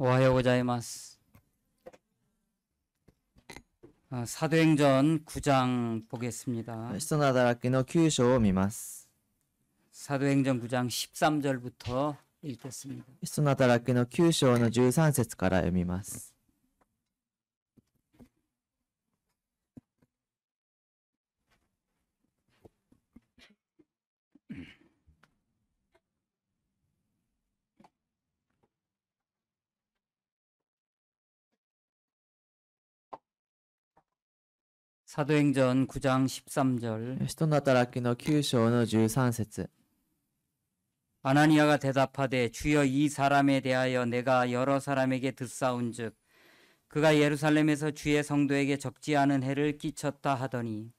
오하요 고자이마스. 사도행전 9장 보겠습니다. 使徒の働きの9章を見ます。 사도행전 9장 13절부터 읽겠습니다. 使徒の働きの9章の13節から読みます。사도행전 9장 13절. 使徒の働きの9章の13節。 아나니아가 대답하되 주여 이 사람에 대하여 내가 여러 사람에게 듣사온즉 그가 예루살렘에서 주의 성도에게 적지 않은 해를 끼쳤다 하더니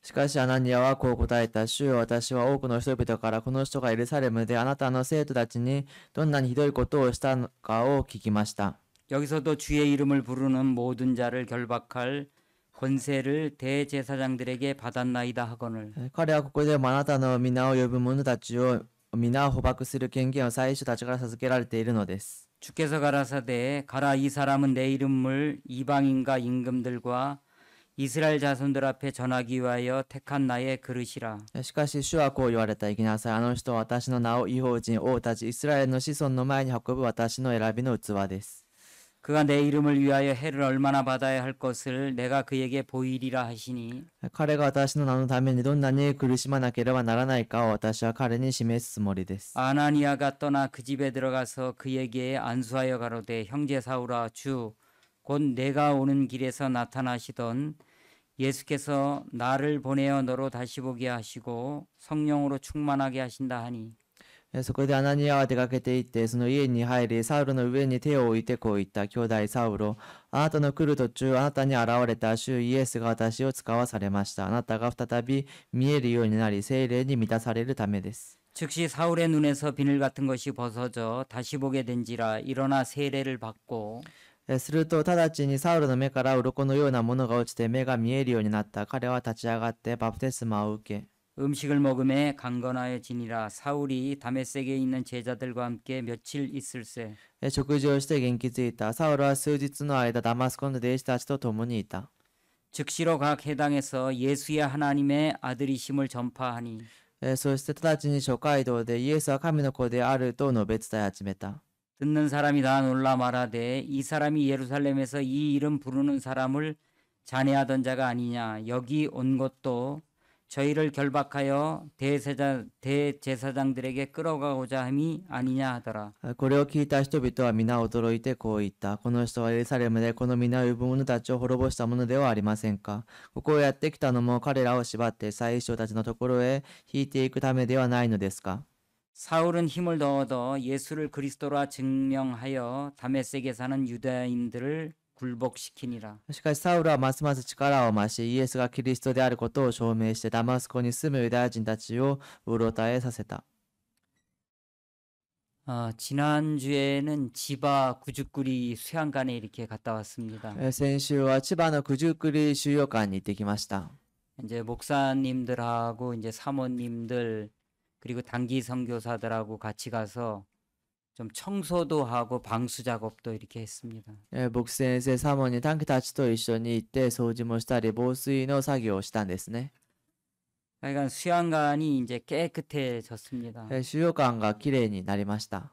しかしアナニアはこう答えた。主よ、私は多くの人々からこの人がエルサレムであなたの生徒たちにどんなにひどいことをしたのかを聞きました。 여기서도 주의 이름을 부르는 모든 자를 결박할 권세를 대제사장들에게 받았나이다 하거늘. 彼はここでもあなたの皆を呼ぶ者たちを皆を捕獲する権限を祭司たちから授けられているのです。 주께서 가라사대 가라 이 사람은 내 이름을 이방인과 임금들과 이스라엘 자손들 앞에 전하기 위하여 택한 나의 그릇이라. しかし主はこう言われた。行きなさい。あの人は私の名を異邦人王たちイスラエルの子孫の前に運ぶ私の選びの器です。 그가 내 이름을 위하여 해를 얼마나 받아야 할 것을 내가 그에게 보이리라 하시니 彼が私の名のためにどんなに苦しまなければならないかを私は彼に示すつもりです。 아나니아가 떠나 그 집에 들어가서 그에게 안수하여 가로되 형제 사울아 주 곧 내가 오는 길에서 나타나시던 예수께서 나를 보내어 너로 다시 보게 하시고 성령으로 충만하게 하신다 하니 そこでアナニアは出かけて行ってその家に入りサウルの上に手を置いてこう言った。兄弟サウロ、あなたの来る途中あなたに現れた主イエスが私を使わされました。あなたが再び見えるようになり聖霊に満たされるためです。 즉시 사울의 눈에서 비늘 같은 것이 벗어져 다시 보게 된지라 일어나 세례를 받고 すると直ちにサウルの目から鱗のようなものが落ちて目が見えるようになった。彼は立ち上がってバプテスマを受け 음식을 먹음에 강건하여 지니라. 사울이 다메섹에 있는 제자들과 함께 며칠 있을새 食事をして元気づいた。サウルは数日の間ダマスコの弟子たちと共にいた。 즉시로 각 해당에서 예수의 하나님의 아들이심을 전파하니 そして直ちに諸街道でイエスは神の子であると述べ伝え始めた。 듣는 사람이 다 놀라 말하되 이 사람이 예루살렘에서 이 이름 부르는 사람을 잔해하던 자가 아니냐. 여기 온 것도 저희를 결박하여 대제사장들에게 끌어가고자 함이 아니냐 하더라. これを聞いた人々は皆驚いてこう言った。この人はエルサレムでこの皆を呼ぶ者たちを滅ぼしたものではありませんか。ここをやってきたのも彼らを縛って祭司長たちのところへ引いていくためではないのですか。 사울은 힘을 더 얻어 예수를 그리스도라 증명하여 다메섹에 사는 유대인들을 굴복시키니라. しかしサウルはますます力を増しイエスがキリストであることを証明してダマスコに住むユダヤ人たちをうろたえさせた。 지난주에는 지바 구죽구리 수양관에 이렇게 갔다 왔습니다. 先週は千葉の九十九里収容館に行ってきました。 이제 목사님들하고 이제 사모님들 그리고 단기 선교사들하고 같이 가서 좀 청소도 하고 방수 작업도 이렇게 했습니다. 僕先生サモに短期たちと一緒に行って掃除もしたり防水の作業をしたんですね。 그러니까 수양관이 이제 깨끗해졌습니다. 収容館がきれいになりました。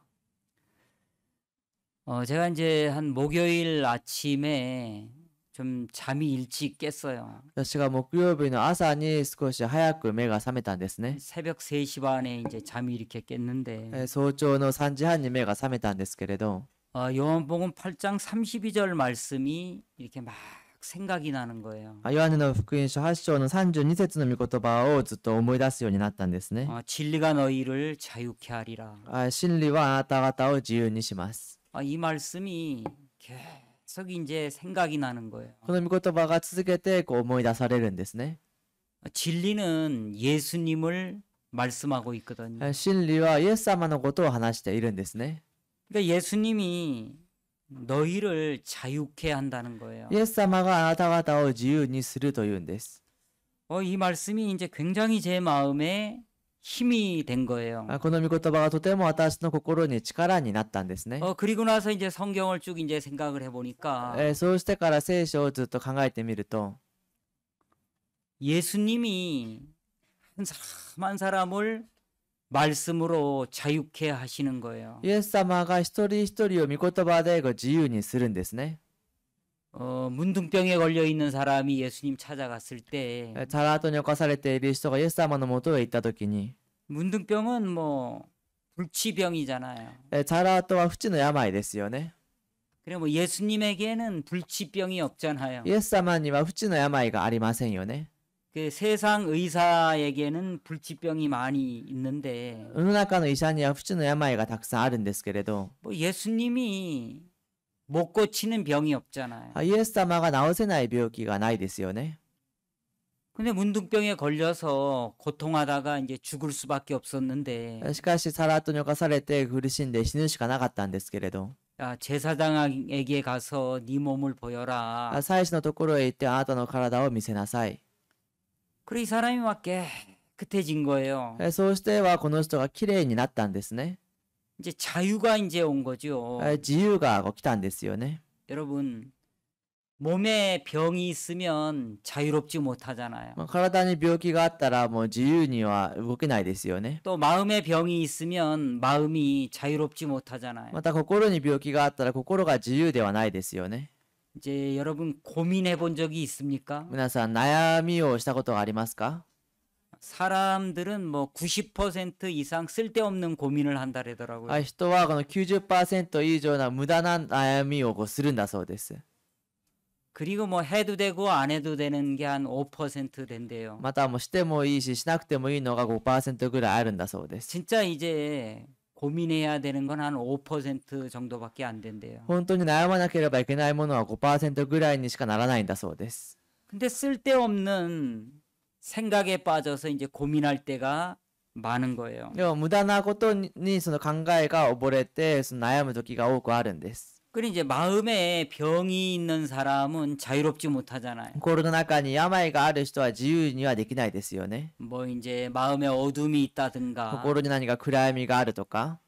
제가 이제 한 목요일 아침에 좀 잠이 일찍 깼어요. 私が木曜日の朝に少し早く目が覚めたんですね。 새벽 3시 반에 이제 잠이 이렇게 깼는데 早朝の3時半に目が覚めたんですけれど、 요한복음 8장 32절 말씀이 이렇게 막 생각이 나는 거예요. ヨハネの福音書8章の32節の御言葉をずっと思い出すようになったんですね。 진리가 너희를 자유케 하리라. 真理はあなた方を自由にします。 이 말씀이 계속 이제 생각이 나는 거예요. この御言葉が続けて思い出されるんですね。 진리는 예수님을 말씀하고 있거든요. 真理はイエス様のことを話しているんですね。 그러니까 예수님이 너희를 자유케 한다는 거예요. イエス様があなた方を自由にするというんです。 이 말씀이 이제 굉장히 제 마음에 힘이 된 거예요. この御言葉がとても私の心に力になったんですね。 그리고 나서 이제 성경을 쭉 이제 생각을 해보니까 そうしてから聖書をずっと考えてみると、 예수님이 한 사람 한 사람을 말씀으로 자유케 하시는 거예요. イエス様が一人一人を御言葉で自由にするんですね。 문둥병에 걸려 있는 사람이 예수님 찾아갔을 때 チャラートに侵されている人がイエス様のもとへ行った時に、 문둥병은 뭐 불치병이잖아요. チャラートは不治の病ですよね。 그래 뭐 예수님에게는 불치병이 없잖아요. イエス様には不治の病がありませんよね。 그 세상 의사에게는 불치병이 많이 있는데 世の中の医者には不治の病がたくさんあるんですけれど、 뭐 예수님이 못 고치는 병이 없잖아요. イエス様が治せない病気がないですよね。 근데 문둥병에 걸려서 고통하다가 이제 죽을 수밖에 없었는데 しかしチャラートに侵されて苦しんで死ぬしかなかったんですけれど、 야, 제사장에게 가서 네 몸을 보여라. 祭司のところへ行ってあなたの体を見せなさい。 그래 이 사람이 막 깨끗해진 거예요. そうしてはこの人がきれいになったんですね。 이제 자유가 이제 온 거죠. 自由が来たんですよね。 여러분 몸에 병이 있으면 자유롭지 못하잖아요. 体に病気があったらもう自由には動けないですよね。 또 마음에 병이 있으면 마음이 자유롭지 못하잖아요. また心に病気があったら心が自由ではないですよね。 이제 여러분 고민해 본 적이 있습니까? 皆さん悩みをしたことはありますか？ 사람들은 뭐 90% 이상 쓸데없는 고민을 한다 그러더라고요. 人はこの 90% 以上な無駄な悩みをするんだそうです。 그리고 뭐 해도 되고 안 해도 되는 게 한 5% 된대요. またもうしてもいいししなくてもいいのが 5% ぐらいあるんだそうです。 진짜 이제 고민해야 되는 건 한 5% 정도밖에 안 된대요. 本当に悩まなければいけないものは 5% ぐらいにしかならないんだそうです。 근데 쓸데없는 생각에 빠져서 이제 고민할 때가 많은 거예요. でも無駄なことにその考えが溺れてその悩む時が多くあるんです。 그리고 이제 마음에 병이 있는 사람은 자유롭지 못하잖아요. 心の中に病がある人は自由にはできないですよね。 뭐 이제 마음에 어둠이 있다든가 心に何か暗闇があるとか、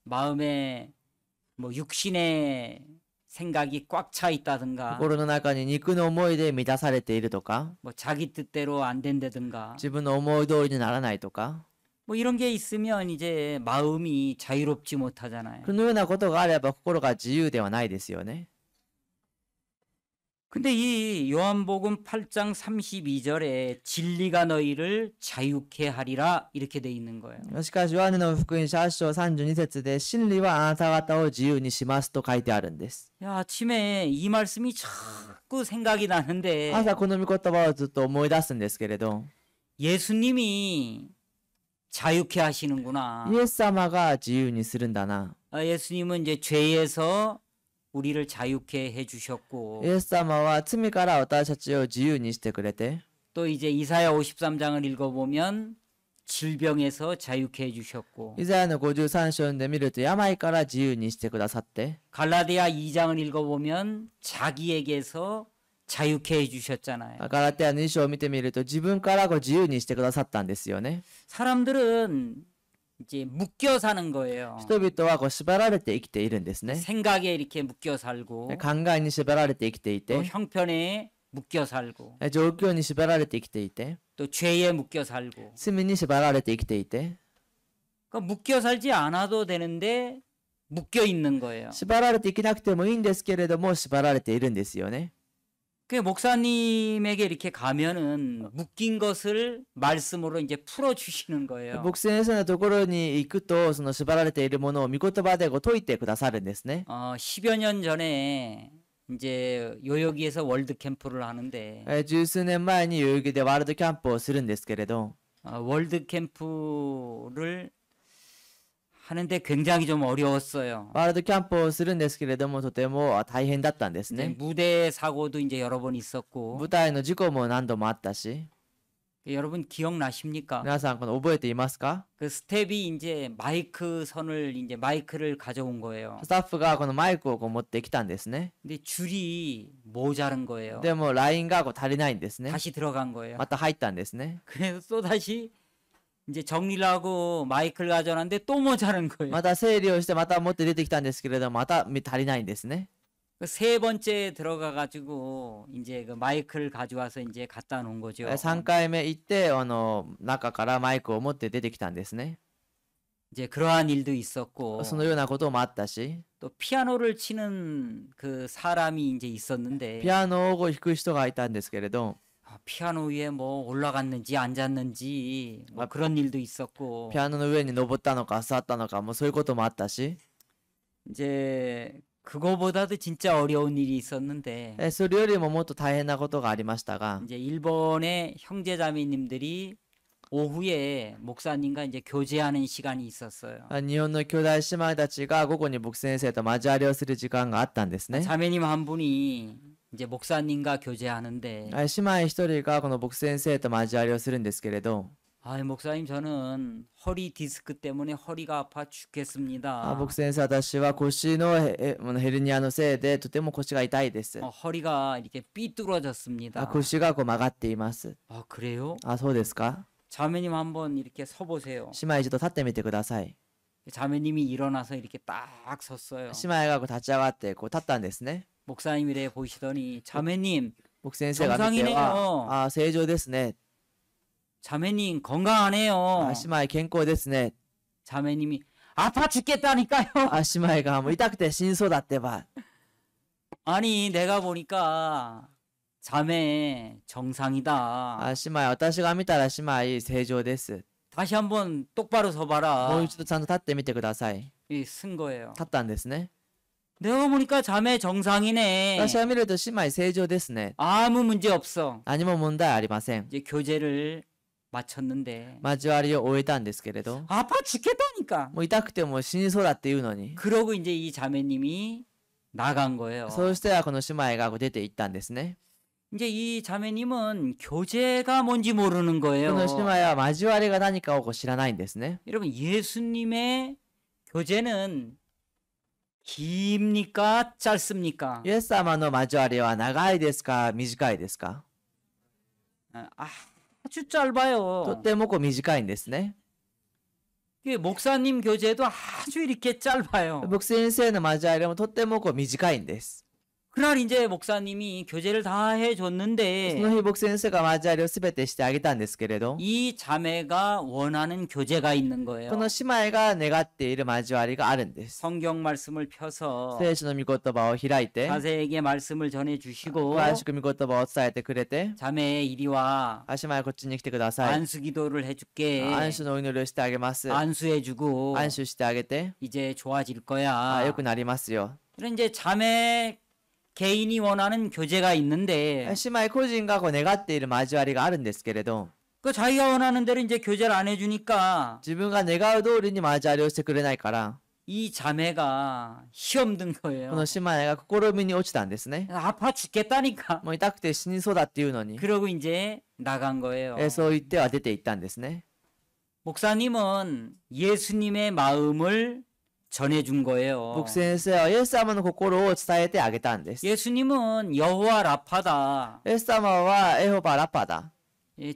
마음에 뭐 육신의 생각이 꽉 차 있다든가 心の中に肉の思いで満たされているとか、 뭐 자기 뜻대로 안 된다든가 自分の思い通りにならないとか、 뭐 이런 게 있으면 이제 마음이 자유롭지 못하잖아요. このようなことがあれば心が自由ではないですよね。 근데 이 요한복음 8장 32절에 진리가 너희를 자유케 하리라 이렇게 돼 있는 거예요. しかしヨハネの福音書8章32節で真理はあなた方を自由にしますと書いてあるんです。 야, 아침에 이 말씀이 자꾸 생각이 나는데 朝この御言葉をずっと思い出すんですけれど、 예수님이 자유케 하시는구나. イエス様が自由にするんだな。 예수님은 이제 죄에서 우리를 자유케 해주셨고 イエス様は罪から私たちを自由にしてくれて、 또 이제 이사야 53장을 읽어보면 질병에서 자유케 해주셨고 イザヤの53章で見ると病から自由にしてくださって、 갈라디아 2장을 읽어보면 자기에게서 자유케 해주셨잖아요. ガラテヤの2章を見てみると自分から自由にしてくださったんですよね。 사람들은 이제 묶여 사는 거예요. 人々は縛られて生きているんですね。 생각에 이렇게 묶여 살고 考えに縛られて生きてい 또 て、 형편에 묶여 살고 状況に縛られて生きていて、 또 죄에 묶여 살고 罪に縛られて生きていて、 그러니까 묶여 살지 않아도 되는데 묶여 있는 거예요. 縛られて生きなくてもいいんですけれども縛られているんですよね。 그 목사님에게 이렇게 가면은 묶인 것을 말씀으로 이제 풀어 주시는 거예요. 牧師先生のところに行くとその縛られているものを御言葉で説いてくださるんですね。 10여 년 전에 이제 요여기에서 월드 캠프를 하는데 十数年前に代々木でワールドキャンプをするんですけれど、 월드 캠프를 하는데 굉장히 좀 어려웠어요. ワールドキャンプをするんですけれどもとても大変だったんですね。 무대 사고도 이제 여러 번 있었고 舞台の事故も何度もあったし、 여러분 기억나십니까? 皆さんこの覚えていますか？ 그 스텝이 이제 마이크 선을 이제 마이크를 가져온 거예요. スタッフがこのマイクを持ってきたんですね。 근데 줄이 모자른 거예요. でもラインが足りないんですね。 다시 들어간 거예요. また入ったんですね。 그래서 또 다시 이제 정리를 하고 마이크를 가져왔는데 또 모자란 거예요. また整理をしてまた持って出てきたんですけれども、また足りないんですね。 그 세 번째 들어가 가지고 이제 그 마이크를 가져와서 이제 갖다 놓은 거죠. 3回目行って、中からマイクを持って出てきたんですね。 이제 그러한 일도 있었고 そのようなこともあったし、 또 피아노를 치는 그 사람이 이제 있었는데 ピアノを弾く人がいたんですけれど、 피아노 위에 뭐 올라갔는지 앉았는지 뭐 그런 일도 있었고 ピアノの上に登ったのか座ったのか、もうそういうこともあったし、 이제 그거보다도 진짜 어려운 일이 있었는데 それよりももっと大変なことがありましたが、 이제 일본의 형제자매님들이 오후에 목사님과 이제 교제하는 시간이 있었어요. 日本の兄弟姉妹たちが午後に牧師先生と交わりをする時間があったんですね。 자매님 한 분이 이제 목사님과 교제하는데 姉妹一人がこの牧師先生と交わりをするんですけれど、 목사님 저는 허리 디스크 때문에 허리가 아파 죽겠습니다. 牧師先生、私は腰のヘルニアのせいでとても腰が痛いです。 허리가 이렇게 삐뚤어졌습니다. 腰がこう曲がっています。 그래요? そうですか。 자매님 한번 이렇게 서 보세요. 姉妹一度立ってみてください。 자매님이 일어나서 이렇게 딱 섰어요. 姉妹がこう立ち上がってこう立ったんですね。 목사님이래 보시더니 자매님, 牧師先生が見ては、正常ですね。 자매님 건강하네요. 姉妹健康ですね。 자매님이 아파 죽겠다니까요. 姉妹がもう痛くて死にそうだってば。 아니 내가 보니까 자매 정상이다. 姉妹、私が見たら姉妹正常です。 다시 한번 똑바로 もう 서봐라. 一度ちゃんと立ってみてください。 쓴 거예요. 立ったんですね。 내가 보니까 자매 정상이네. 私が見ると姉妹正常ですね。 아무 문제 없어. 何も問題ありません。 이제 교제를 마쳤는데 交わりを終えたんですけれど、 아파 죽겠다니까. もう痛くてもう死にそうだっていうのに、 그러고 이제 이 자매님이 나간 거예요. そうしてはこの姉妹が出て行ったんですね。 이제 이 자매님은 교제가 뭔지 모르는 こ 거예요. の姉妹は交わりが何かをこう知らないんですね。 여러분 예수님의 교제는 깁니까 짧습니까? イエス様の交わりは長いですか短いですか？ 아주 と 짧아요. ってもこう短いんですね。 이게 목사님 교제도 아주 이렇게 짧아요. 牧師先生の交わりもとってもこう短いんです。 그날 이제 목사님이 교제를 다 その 해줬는데 日牧師先生が交わりをすべてしてあげたんですけれど、 이 자매가 원하는 교제가 있는 こ 거예요. の姉妹が願っている交わりがあるんです。 성경 말씀을 펴서 聖書の御言葉を開いて、 자세에게 말씀을 전해주시고 詳しく御言葉を伝えてくれて、 자매 이리 와 姉妹こっちに来てください。 안수 기도를 해줄게. 安守のお祈りをしてあげます。 안수해주고 安守してあげて、 이제 좋아질 거야. 良くなりますよ。 이런 이제 자매 개인이 원하는 교제가 있는데 姉妹個人がこう願っている交わりがあるんですけれど、 그 자기가 원하는 대로 이제 교제를 안 해주니까 自分が願う通りに交わりをしてくれないから、 이 자매가 시험 든 こ 거예요. の姉妹が試みに落ちたんですね。 아파 죽겠다니까. もう痛くて死にそうだっていうのに、 그러고 이제 나간 거예요. そう言っては出て行ったんですね。 목사님은 예수님의 마음을 전해준 거예요. 牧師先生はイエス様の心を伝えてあげたんです。 예수님은 여호와 라파다. イエス様はエホバラパだ。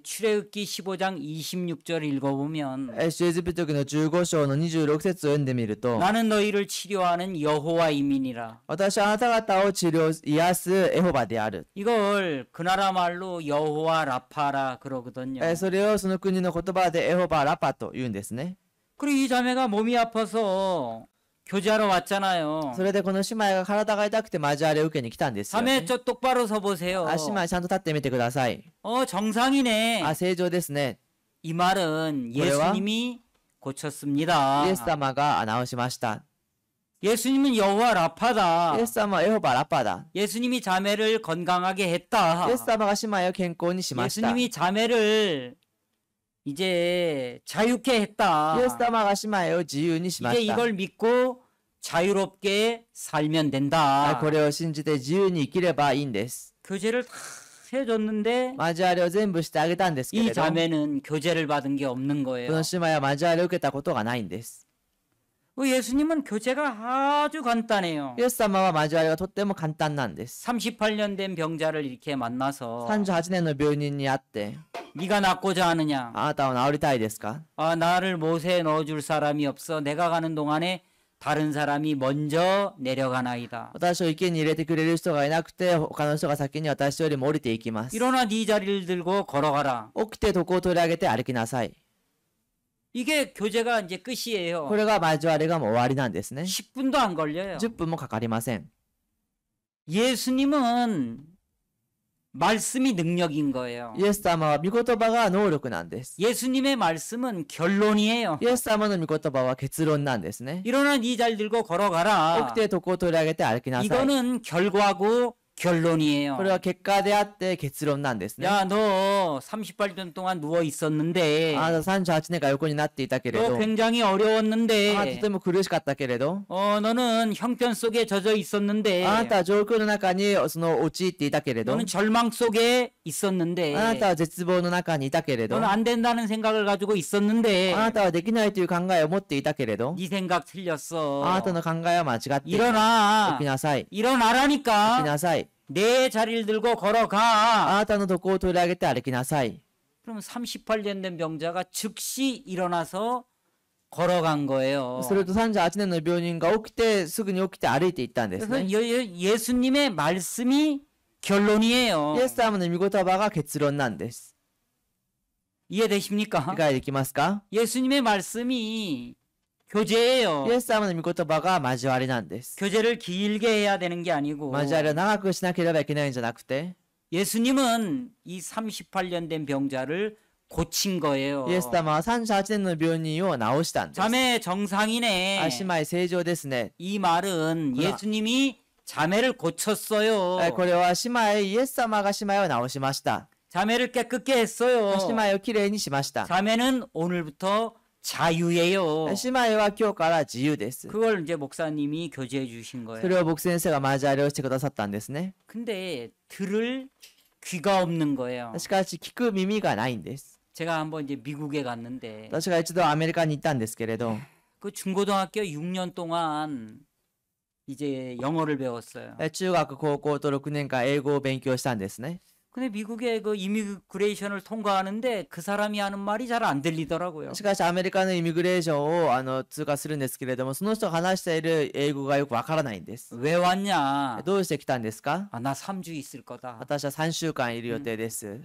출애굽기 15장 26절 읽어보면 出エジプト記の15章の26節を読んでみると、 나는 너희를 치료하는 여호와 이민이라. 私はあなた方を癒すエホバである。 이걸 그 나라 말로 여호와 라파라 그러거든요. それをその国の言葉でエホバラパと言うんですね。 그리고 이 자매가 몸이 아파서 교제하러 왔잖아요. それでこの姉妹が体が痛くて交わりを受けに来たんですよ、 자매 ね。 저 똑바로 서 보세요. 姉妹ちゃんと立ってみてください。 정상이네. 正常ですね。 이 말은 예수님이 고쳤습니다. イエス様が治しました。 예수님은 여호와 라파다. イエス様はエホバラパだ。 예수님이 자매를 건강하게 했다. イエス様が姉妹を健康にしました。イ 예수님이 자매를 이제 자유케 했다. エス様が姉妹を自由にしま 이제 した。 이걸 믿고 자유롭게 살면 된다. これを信じて自由に生きればいいんです。 교제를 다 해줬는데 交わりを全部してあげたんですけ 이 れど、こ 자매는 교제를 받은 게 없는 거예요. の姉妹は交わりを受けたことがないんです。 예수님은 교제가 아주 간단해요. イエス様は交わりがとっても簡単なんです。 38년 된 병자를 이렇게 만나서 38年の病人に会って、 네가 낫고자 하느냐? あなたは治りたいですか？ 아, 나를 못에 넣어줄 사람이 없어. 내가 가는 동안에 다른 사람이 먼저 내려가나이다. 私を池に入れてくれる人がいなくて、他の人が先に私よりも降りていきます。 일어나 네 자리를 들고 걸어가라. 起きて床を取り上げて歩きなさい。 이게 교제가 이제 끝이에요. これが交わりがもう終わりなんですね。 10분도 안 걸려요. 10分もかかりません。 예수님은 말씀이 능력인 거예요. イエス様は御言葉が能力なんです。 예수님의 말씀은 결론이에요. イエス様の御言葉は結論なんですね。 일어나 네 잘 들고 起 걸어가라. きて床を取り上げて歩きなさい。 이거는 결과고 결론이에요. これは結果であって結論なんですね。 야, 너 38년 동안 누워 있었는데, あなた38年間横になっていたけれ 너 ど、 굉장히 あなたと 어려웠는데, ても苦しかったけれど、 너는 형편 속에 젖어 있었는데, あなたは状況の中に陥っていたけれど、 너는 절망 속에 있었는데, あなたは絶望の中にいたけれど、 너는 안 된다는 생각을 가지고 있었는데, あなたはできないという考えを持っていたけれど、 네 생각 틀렸어. あなたの考えは間違っている。 일어나. 起きなさい。起き 일어나라니까. なさい。 내 자리를 들고 걸어가. あなたの床を取り上げて歩きなさい。 그럼 38년 된 병자가 즉시 일어나서 걸어간 거예요. すると38年の病人が起きて、すぐに起きて歩いていったんです 그래서 ね。 예수님의 말씀이 결론이에요. イエス様の御言葉が結論なんです。 이해되십니까? 理解できますか？ 예수님의 말씀이 교제예요. イエス様の御言葉が交わりなんです。 교제를 길게 해야 되는 게 아니고 交わりを長くしなければいけないんじゃなくて、 예수님은 이 38년 된 병자를 고친 거예요. イエス様は38年の病人を治したんです。 자매 정상이네. 姉妹正常ですね。 이 말은 예수님이 자매를 고쳤어요. これは姉妹、イエス様が姉妹を治しました。 자매를 깨끗게 했어요. 姉妹をきれいにしました。 자매는 오늘부터 자유예요. 姉妹は今日から自由です。 그걸 이제 목사님이 교제해 주신 そ 거예요. れを僕先生が交わりをしてくださったんですね。 근데 들을 귀가 없는 거예요. しかし聞く耳がないんです。 제가 한번 이제 미국에 갔는데 私が一度アメリカに行ったんですけれど、 그 중고등학교 6년 동안 이제 영어를 배웠어요. 中学、高校と6年間英語を勉強したんですね。 근데 미국의 그 이미그레이션을 통과하는데 그 사람이 하는 말이 잘 안 들리더라고요. しかしアメリカのイミグレーションを通過するんですけれども、その人が話している英語がよくわからないんです。 왜 왔냐? どうして来たんですか？ 아, 나 3주 있을 거다. 私は3週間いる予定です。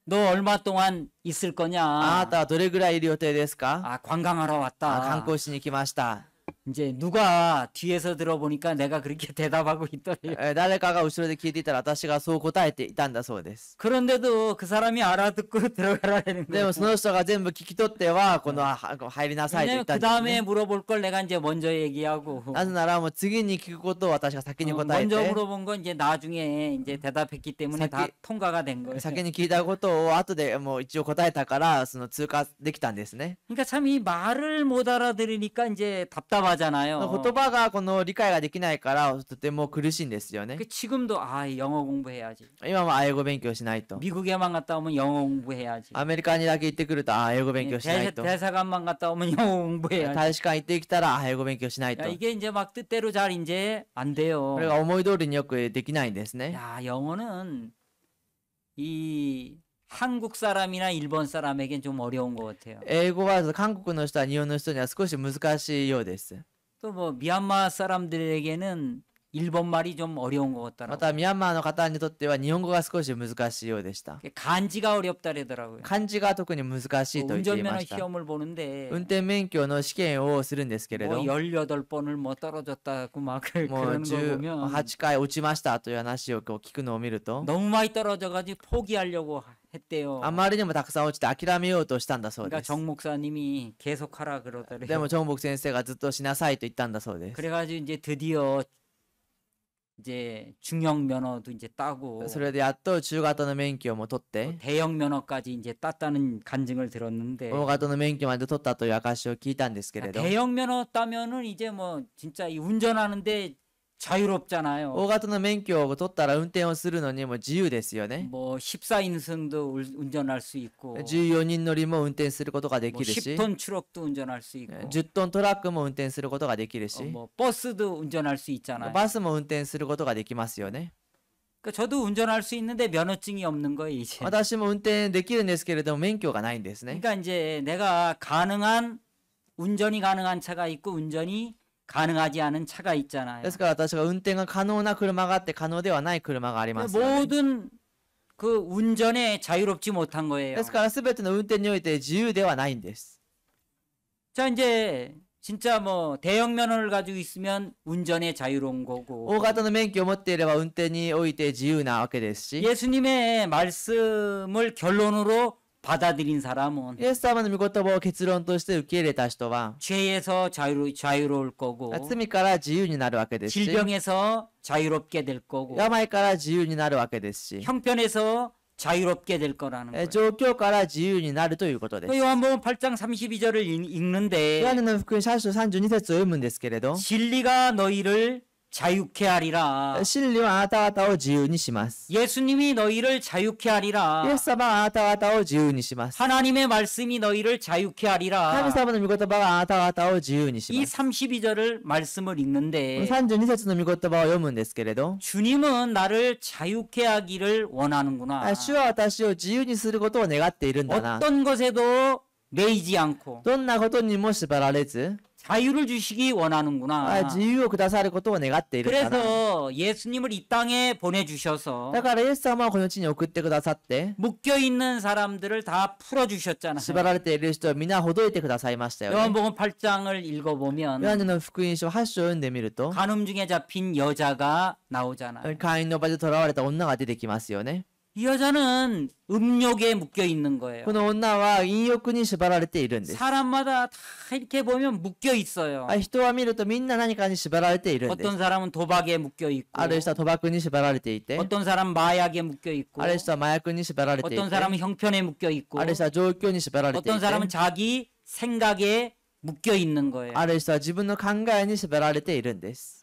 너 얼마 동안 있을 あ 거냐? なたはどれぐらいいる予定ですか？ 아, 관광하러 観 왔다. 光しに来ました。 이제 누가 뒤에서 들어보니까 내가 그렇게 대답하고 있더래요. 誰かが後ろで聞いていたら私がそう答えていたんだそうです。 그런데도 그 사람이 알아듣고 들어가라는 で 거예요. もその人が全部聞き取っては、この入りなさいと言 왜냐면 ったん 그 です、 다음에 ね。 물어볼 걸 내가 이제 먼저 얘기하고 なぜならもう次に聞くことを私が先に答え 먼저 て、 물어본 건 이제 나중에 이제 대답했기 때문에 다 사기- 통과가 된 거예요. 先に聞いたことを後でもう一応答えたからその通過できたんですね。 그러니까 참 이 말을 못 알아들으니까 이제 답답하잖아요. 言葉がこの理解ができないからとても苦しいんですよね。 그 지금도 아 영어 공부해야지. 今も英語勉強しないと。 미국에만 갔다 오면 영어 공부해야지. アメリカにだけ行ってくると英語勉強しないと。 대사관만 갔다 오면 영어 공부해야지. 大使館行ってきたら英語勉強しないと。 야, 이게 이제 막 뜻대로 잘 이제 안 돼요. これが思い通りによくできないんですね。 야, 영어는 이 한국 사람이나 일본 사람에겐 좀 어려운 것 같아요. 英語は韓国の人は日本の人には少し難しいようです。 또 뭐 미얀마 사람들에게는 일본 말이 좀 어려운 것 ま 같더라고요. たミャンマーの方にとっては日本語が少し難しいようでした。 간지가 어렵다래더라고요. 漢字が特に難しいと言っていま 운전면허 した。 시험을 보는데 運転免許の試験をするんですけれ 뭐 ど、 18번을 뭐 떨어졌다고 막 もう 그러는 거 보면 18回落ちましたという話をこう聞くのを見ると、 너무 많이 떨어져가지고 포기하려고 했대요. あまりにもたくさん落ちて諦めようとしたんだそう 그러니까 です。 정 목사님이 계속하라 で 그러더래요. もチョンボク先生がずっとしなさいと言ったんだそうです。 그래가지고 이제 드디어 이제 중형 면허도 이제 따고 それでやっと中型の免許も取って、 대형 면허까지 이제 땄다는 간증을 들었는데 大型の免許まで取ったという証を聞いたんですけれど、 대형 면허 따면은 이제 뭐 진짜 이 운전하는데 자유롭잖아요. 大型の免許を取ったら運転をするのにも自由ですよね。 뭐 14인승도 운전할 수 있고 14人乗りも運転することができ 뭐 るし、 10톤 트럭도 운전할 수 있고 10トントラックも運転することができるし、 뭐 버스도 운전할 수 있잖아요. バスも運転することができますよね。 그러니까 저도 운전할 수 있는데 면허증이 없는 거예요, 이제. 私も運転できるんですけれども免許がないんですね。 그러니까 이제 내가 운전이 가능한 차가 있고 운전이 가능하지 않은 차가 있잖아요. ですから私が運転が可能な車があって可能ではない車がありますよね。 모든 그 운전에 자유롭지 못한 거예요. ですから全ての運転において自由ではないんです。 자, 이제 진짜 뭐 대형 면허를 가지고 있으면 운전에 자유로운 거고 大型の免許を持っていれば運転において自由なわけですし、 예수님의 말씀을 결론으로 받아들인 사람은 イエス様の御言葉を結論として受け入れた人は 죄에서 자유로울 거고 罪から自由になるわけですし、 질병에서 자유롭게 될 거고 病から自由になるわけですし、 형편에서 자유롭게 될 거라는 거예요. 状況から自由になるということです。 요한복음 8장 32절을 읽는데 ヨハネの福音書32節を読むんですけれど、 진리가 너희를 자유케 하리라. 真理はあなた方を自由にします。 예수님이 너희를 자유케 イエ 하리라. ス様はあなた方を自由にします。 하나님의 말씀이 너희를 자유케 神 하리라. 様の御言葉があなた方を自由にし 이 ます。 32절을 말씀을 읽는데 32節の御言葉を読むんですけれど、 주님은 나를 자유케 하기를 원하는구나. 主は私を自由にすることを願っているんだな。 어떤 것에도 매이지 않고 どんなことにも縛られず、 자유를 주시기 원하는구나. 自由をくださることを願っているんだな。 그래서 예수님을 이 땅에 보내주셔서 だからイエス様はこの地に送ってくださって、 묶여 있는 사람들을 다 풀어주셨잖아요. 縛られている人を皆ほどいてくださいましたよね。 요한복음 8장을 ヨ 읽어보면 ハネの福音書8章を読んでみると、 간음 중에 잡힌 여자가 나오잖아요. 会員の場で囚われた女が出てきますよね。 이 여자는 음욕에 묶여 있는 거예요. この女は淫欲に縛られているんです。 사람마다 다 이렇게 보면 묶여 있어요. 人は見るとみんな何かに縛られているんです。 어떤 사람은 도박에 묶여 있고 ある人は賭博に縛られていて、 어떤 사람은 마약에 묶여 있고 ある人は麻薬に縛られていて、 어떤 사람은 형편에 묶여 있고 ある人は状況に縛られてい 어떤 て、 사람은 자기 생각에 묶여 있는 거예요. ある人は自分の考えに縛られているんです。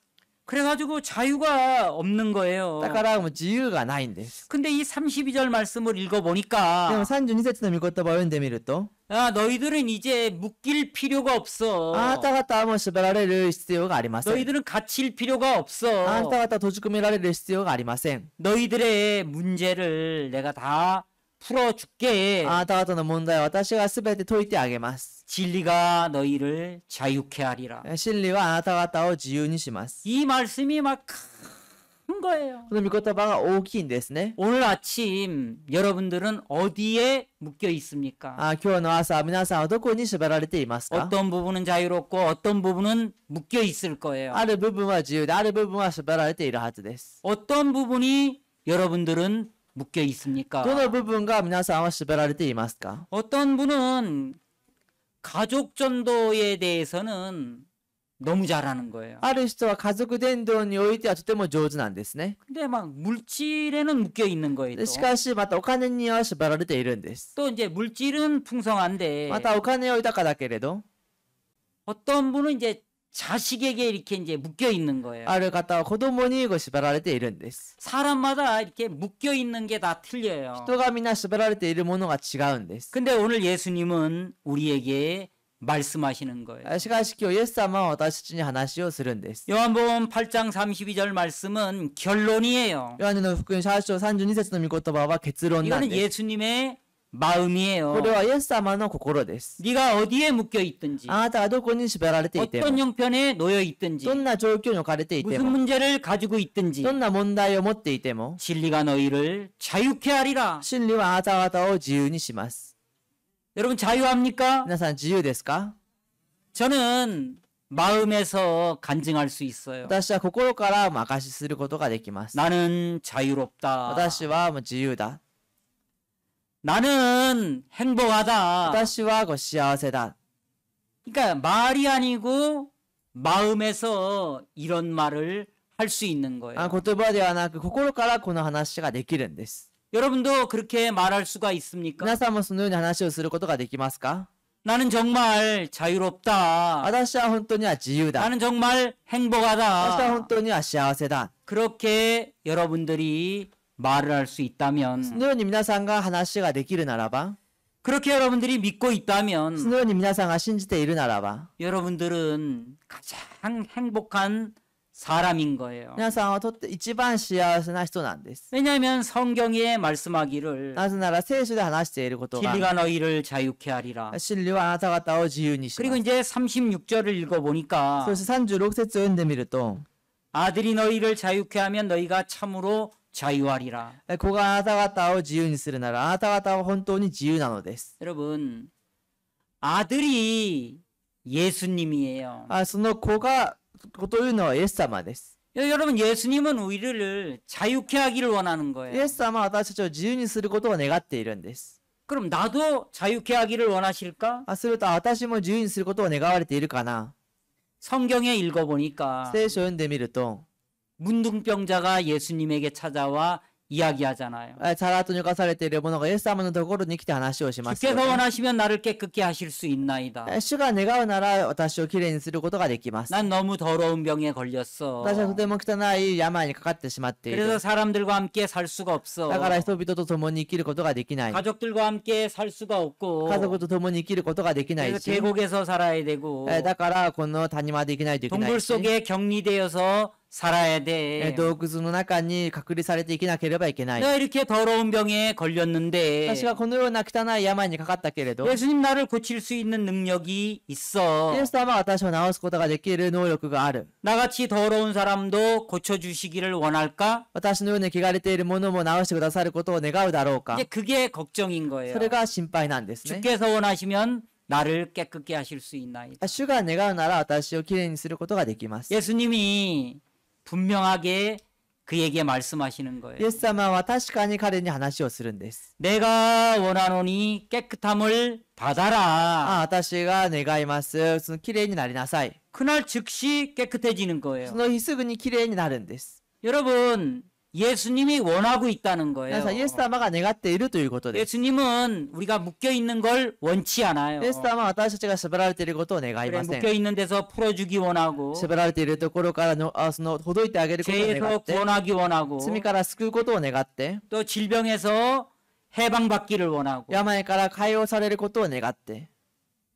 그래가지고 자유가 없는 거예요. だからもう自由がないんです。 근데 이 32절 말씀을 でも 읽어보니까 32節の御言葉を読んでみると、 야, 너희들은 이제 묶일 필요가 없어. あなた方はもう縛られる必要がありません。 너희들은 갇힐 필요가 없어. あなた方は閉じ込められる必要がありません。 너희들의 문제를 내가 다 풀어줄게. あなた方の問題は私が全て解いてあげます。 진리가 너희를 자유케 하리라. 真理はあなた方を自由にします。 이 말씀이 막 큰 거예요. この御言葉が大きいんですね。 오늘 아침 여러분들은 어디에 묶여 있습니까? 今日の朝、皆さんはどこに縛られていますか？ 어떤 부분은 자유롭고 어떤 부분은 묶여 있을 거예요. ある部分は自由で、ある部分は縛られているはずです。 어떤 부분이 여러분들은 묶여 있습니까? どの部分が皆さんは縛られていますか？ 어떤 분은 가족 전도에 대해서는 너무 잘하는 거예요. ある人は家族伝道においてはとても上手なんですね。 근데 막 물질에는 묶여 있는 거예요. でしかし、またお金には縛られているんです。 또 이제 물질은 풍성한데 またお金は豊かだけれど、 어떤 분은 이제 자식에게 이렇게 이제 묶여 있는 거예요. ある方は子供に縛られているんです。 사람마다 이렇게 묶여 있는 게 다 틀려요. 人がみんな縛られているものが違うんです。 근데 오늘 예수님은 우리에게 말씀하시는 거예요. しかし今日イエス様は私たちに話をするんです。 요한복음 8장 32절 말씀은 결론이에요. ヨハネの福音書8章32節の御言葉は結論なん 이거는 です。 예수님의 마음이에요. これはイエス様の心です。 네가 어디에 묶여 있든지 あなたがどこに縛られていて 어떤 も、 형편에 놓여 있든지 どんな状況に置かれていて 무슨 も、 문제를 가지고 있든지 どんな問題を持っていても、 진리가 너희를 자유케 하리라. 真理はあなた方を自由にします。 여러분 자유합니까? 皆さん自由ですか？ 저는 마음에서 간증할 수 있어요. 私は心から証しすることができます。 나는 자유롭다. 私はもう自由だ。 나는 행복하다. 私は幸せだ。 그러니까 말이 아니고 마음에서 이런 말을 할 수 있는 거예요. 言葉ではなく心からこの話ができるんです。 여러분도 그렇게 말할 수가 있습니까? 皆さんもそのように話をすることができますか？ 나는 정말 자유롭다. 私は本当には自由だ。 나는 정말 私は 행복하다. 本当には幸せだ。 그렇게 여러분들이 말을 할 수 そ 있다면, のように皆さんが話ができるならば、 그렇게 여러분들이 믿고 そ 있다면 のように皆さんが信じているならば、 여러분들은 가장 행복한 사람인 거예요. 皆さんはとって一番幸せな人なんです。 왜냐하면 성경에 말씀하기를 なぜなら聖書で話していることが、 진리가 너희를 자유케 하리라. 真理はあなた方を自由にし 그리고 ます。 이제 36절을 읽어보니까 そして36節を読んでみると、 아들이 너희를 자유케 하면 너희가 참으로 자유하리라. 子があなた方を自由にするなら、あなた方は本当に自由なのです。 여러분, 아들이 예수님이에요. その子というのはイエス様です。 여러분, 예수님은 우리를 자유케 하기를 원하는 イ 거예요. エス様は私たちを自由にすることを願っているんです。 그럼 나도 자유케 하기를 원하실까? すると私も自由にすることを願われているかな。 성경에 읽어보니까 聖書を読んでみると、 문둥병자가 예수님에게 찾아와 이야기하잖아요. サラートに侵されている者がイエス様のところに来て話をしますよ 주께서 ね。 원하시면 나를 깨끗게 하실 수 있나이다. 主が願うなら私をきれいにすることができます。 난 너무 더러운 병에 걸렸어. 私はとても汚い病にかかってしまってい 그래서 る。 사람들과 함께 살 수가 없어. だから人々と共に生きることができない。 가족들과 함께 살 수가 없고. 家族と共に生きることができない 그래서 し、 계곡에서 살아야 되고. だからこの谷間で生きないといけな 동굴 いし、 속에 격리되어서 살아야 돼. 洞窟の中に隔離されて生きなければいけない。 내가 이렇게 더러운 병에 걸렸는데 私がこのような汚い病にかかったけれど、イ 예수님 나를 고칠 수 있는 능력이 있어. エス様は私を治すことができる能力がある。 나같이 더러운 사람도 고쳐주시기를 원할까? 私のように汚れているものも治してくださることを願うだろうか。 이제 그게 걱정인 거예요. それが心配なんですね。 주께서 원하시면 나를 깨끗게 하실 수 있나이다. 主が願うなら私をきれいにすることができます。 예수님이 분명하게 그에게 말씀하시는 イ 거예요. エス様は確かに彼に話をするんです。 내가 원하노니 깨끗함을 받아라. 私が願います。そのきれいになりなさい。 그날 즉시 깨끗해지는 そ 거예요. の日すぐにきれいになるんです。 여러분, 예수님이 원하고 있다는 皆 거예요. さん、イエス様が願っているということです。 예수님은 우리가 묶여 있는 걸 원치 않아요. イエス様は私たちが縛られていることを願い 그래, ません 묶여 。 있는 데서 풀어주기 원하고 縛られているところからのそのほどいてあげることを願 죄에서 って、 구원하기 원하고 罪から救うことを願って、 또 질병에서 해방받기를 원하고 病から解放されることを願って、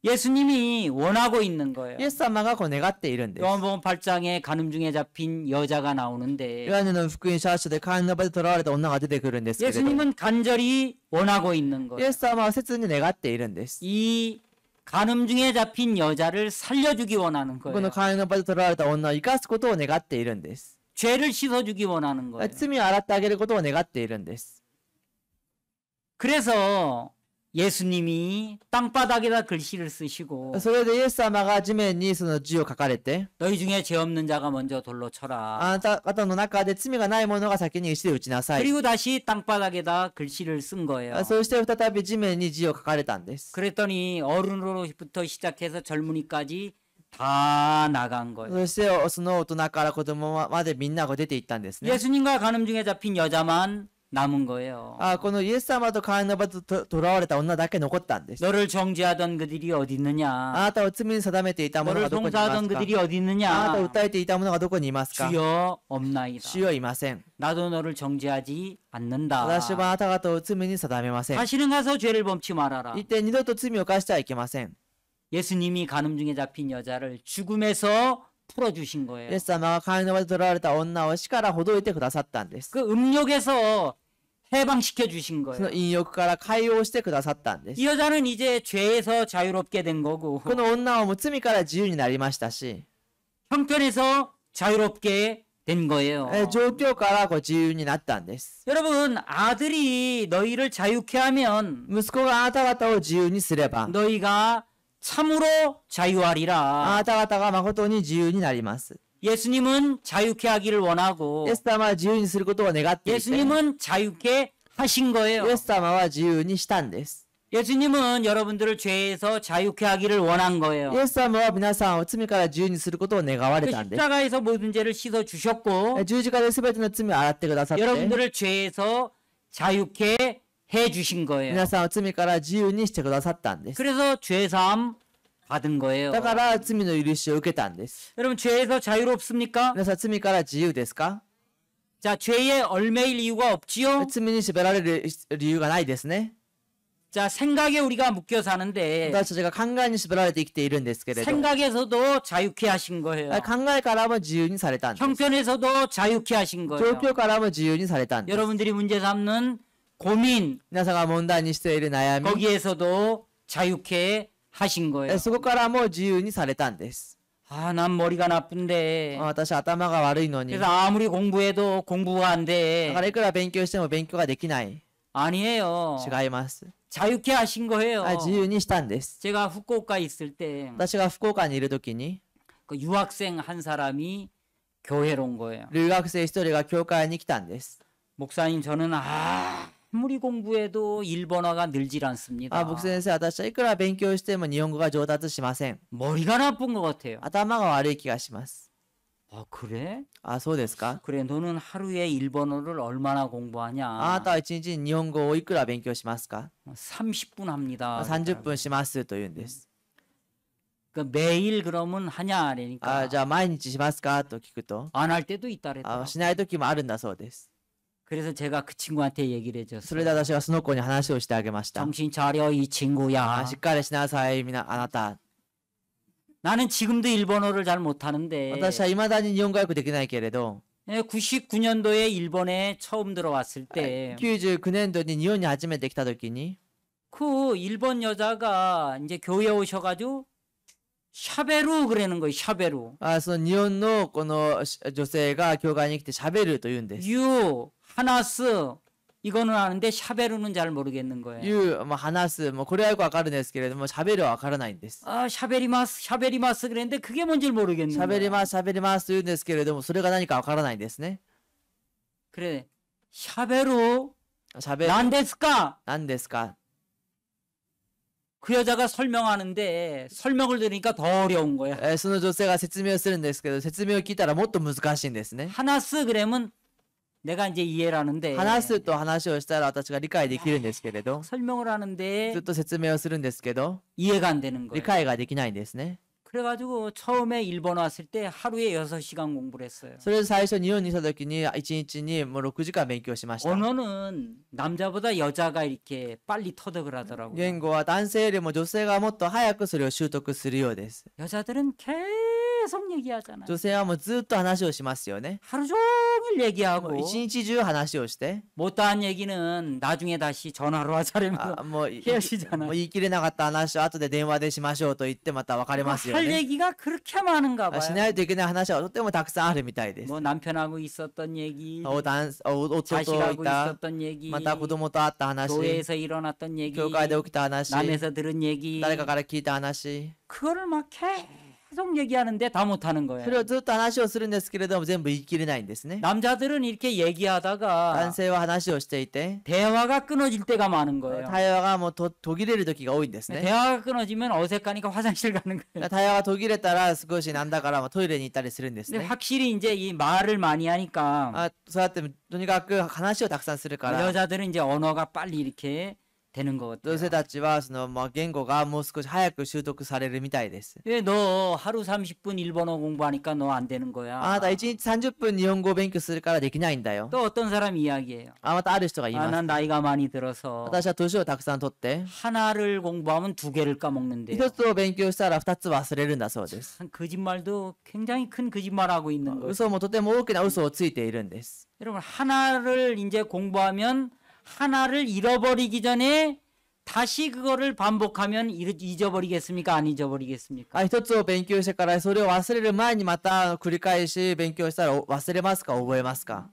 예수님이 원하고 있는 거예요. イエス様がこう願っているんです。 요한복음 8장에 간음 중에 잡힌 여자가 나오는데 ヨハネの福音書で会員の場で囚われた女が出てくるんですけれど、 예수님은 간절히 원하고 있는 イ 거예요. エス様は切に願っているんです。 이 간음 중에 잡힌 여자를 살려주기 원하는 こ 거예요. の会員の場で囚われた女を生かすことを願っているんです。 죄를 씻어주기 원하는 거예요. 罪を洗ってあげることを願っているんです。 그래서 예수님이 땅바닥에다 글씨를 쓰시고 それでイエス様が地面にその字を書かれて、 너희 중에 죄 없는 자가 먼저 돌로 쳐라. あなた方の中で罪がない者が先に石で打ちなさい。 그리고 다시 땅바닥에다 글씨를 쓴 거예요. そうして再び地面に字を書かれたんです。 그랬더니 어른으로부터 시작해서 젊은이까지 다 나간 거예요. そしてその大人から子供までみんなが出ていったんですね。 예수님과 간음 중에 잡힌 여자만 남은 거예요. このイエス様と会員の場で囚われた女だけ残ったんです。 너를 정죄하던 그들이 어디 あ 있느냐? なたを罪に定めていた者 너를 がどこにいます 송사하던 か？ 그들이 어디 あな 있느냐? たを訴えていた者がどこにいますか？ 주여 없나이다. 主よいません。 나도 너를 정죄하지 않는다. 私はあなた方を罪に定めません。 다시는 가서 죄를 범치 말아라. 一点二度と罪を犯してはいけません。 예수님이 간음 중에 잡힌 여자를 죽음에서 풀어주신 イ 거예요. エス様は会員の場で囚われた女を死からほどいてくださったんです。 그 음욕에서 해방시켜 주신 そ 거예요. の淫欲から解放してくださったんです。 이 여자는 이제 죄에서 자유롭게 된 거고 この女はもう罪から自由になりましたし、 형편에서 자유롭게 된 거예요. 状況からこう自由になったんです。 여러분, 아들이 너희를 자유케 하면 息子があなた方を自由にすれば、 너희가 참으로 あ 자유하리라. なた方が誠に自由になります。 예수님은 자유케 하기를 원하고 イエス様は自由にすることを願っていて、 예수님은 자유케 하신 거예요. イエス様は自由にしたんです。 예수님은 여러분들을 죄에서 자유케 하기를 원한 イ 거예요. エス様は皆さんを罪から自由にすることを願われ 그 たんです。 십자가에서 모든 죄를 씻어 주셨고 十字架で全ての罪を洗ってくださって、 여러분들을 죄에서 자유케 해 주신 거예요. 皆さんを罪から自由にしてくださったんです。 그래서 죄사함 받은 거예요. だから罪の許しを受けたんです。 여러분 죄에서 자유롭습니까? 皆さん罪から自由ですか？ 자, 죄에 얽매일 이유가 없지요. 罪に縛られる理由がないですね。 자, 생각에 우리가 묶여 사는데 私たちが考えに縛られて生きているんですけれど、 생각에서도 자유케 하신 거예요. 考えからも自由にされたんです。 형편에서도 자유케 하신 状 거예요. 況からも自由にされたんです。 여러분들이 문제 삼는 고민 皆さんが問題にしている悩み、 거기에서도 자유케 하신 거예요. そこからも自由にされたんです。 아, 난 머리가 나쁜데. 私頭が悪いのに、 그래서 아무리 공부해도 공부가 안 だ 돼. からいくら勉強しても勉強ができない。 아니에요. 違います。 자유케 하신 거예요. 自由にしたんです。 제가 후쿠오카 있을 때 그 私が福岡にいるときに、 유학생 한 사람이 교회로 온 거예요. 留学生一人が教会に来たんです。 목사님 저는 아무리 공부해도 일본어가 늘질 않습니다. 僕先生、私はいくら勉強しても日本語が上達しません。 머리가 나쁜 것 같아요. 頭が悪い気がします。 아, 그래? そうですか？ 그래, 너는 하루에 일본어를 얼마나 あな 공부하냐? たは一日に日本語をいくら勉強しますか？ 30분 합니다. 30分しますと言うんです。 그러니까 매일 그러면 하냐? 그러니까 じゃあ毎日しますかと聞くと、 안 할 때도 있다 그랬더라고요. しない時もあるんだそうです。 그래서 제가 그 친구한테 얘기를 それで 해줬어요. 私はその子に話をしてあげました。 정신 차려 이 친구야. しっかりしなさい、あなた。 나는 지금도 일본어를 잘 못하는데 私は未だに日本語訳できないけれど、 99년도에 일본에 처음 들어왔을 때 99年度に日本に初めて来た時に、 그 일본 여자가 이제 교회 오셔가지고 샤베루 그러는 거예요. 샤베루. その日本のこの女性が教会に来て喋ると言うんです。유 하나스 이거는 아는데 샤베루는 잘 모르겠는 거예요. 話す、これはよくわかるんですけれども、喋るはわからないんです。 아 샤베리마스 그랬는데 그게 뭔지 모르겠는 喋り 거예요. ます、喋りますと言うんですけれども、それが何かわからないんですね。 그래 샤베루 喋る、 난데스까? 何ですか？ 그 여자가 설명하는데 설명을 들으니까 더 어려운 거야. その女性が説明をするんですけど、説明を聞いたらもっと難しいんですね。 하나스 그러면 내가 이제 이해를 하는데 話すと話をしたら私が理解できるんですけれど、 설명을 하는데 ずっと説明をするんですけど、 이해가 안 되는 理 거예요. 解ができないんですね。 그래가지고 처음에 일본 왔을 때 하루에 6시간 공부를 했어요. それで最初日本に来た時に1日にもう6時間勉強しました。 언어는 남자보다 여자가 이렇게 빨리 터득을 하더라고요. 言語は男性よりも女性がもっと早くそれを習得するようです。 여자들은 계속 얘기하잖아요. 女性はもうずっと話をしますよね。 하루 종일 もう 얘기하고 一日中話をして、 못다한 얘기는 나중에 다시 전화로 하자면 もうヘアシじゃない。もう言い切れなかった話を後で電話でしましょうと言ってまた別れますよ 할 ね。 얘기가 그렇게 많은가 し 봐요. ないといけない話はとてもたくさんあるみたいです。 뭐 남편하고 있었던 얘기, 夫とい 자식하고 た、 있었던 얘기, また子供と会った話、 교회에서 일어났던 얘기, 教会で起きた話、 남에서 들은 얘기, 誰かから聞いた話、 그거를 막 계속 얘기하는데 다 못하는 それ 거예요. をずっと話をするんですけれども全部言い切れないんですね。 남자들은 이렇게 男 얘기하다가 性は話をしていて、 대화가 끊어질 때가 많은 거예요. 対話がもう途切れる時が多いんですね。 대화가 끊어지면 어색하니까 화장실 가는 거예요. 対話が途切れたら少しなんだからトイレに行ったりするんです 근데 ね。 확실히 이제 이 말을 많이 하니까 そうやってとにかく話をたくさんするから、 여자들은 이제 언어가 빨리 이렇게 되는 것 女 같아요. 性たちは言語がもう少し早く習得されるみたいです。 왜 너 하루 30분 일본어 공부하니까 너 안 되는 거야? あなた1日30分日本語を勉強するからできないんだよ。 또 어떤 사람 이야기해요. またある人が言い 아, ます。 난 나이가 많이 들어서 私は年をたくさん取って、 하나를 공부하면 2개를 까먹는데요. 一つを勉強したら2つ忘れるんだそうです。 한 거짓말도 굉장히 큰 거짓말하고 있는 거예요. 嘘もとても大きな嘘をついているんです。 여러분 하나를 이제 공부하면 하나를 잃어버리기 전에 다시 그거를 반복하면 잊어버리겠습니까? 안 잊어버리겠습니까? 一つを勉強してからそれを忘れる前にまた繰り返し勉強したら忘れますか覚えますか？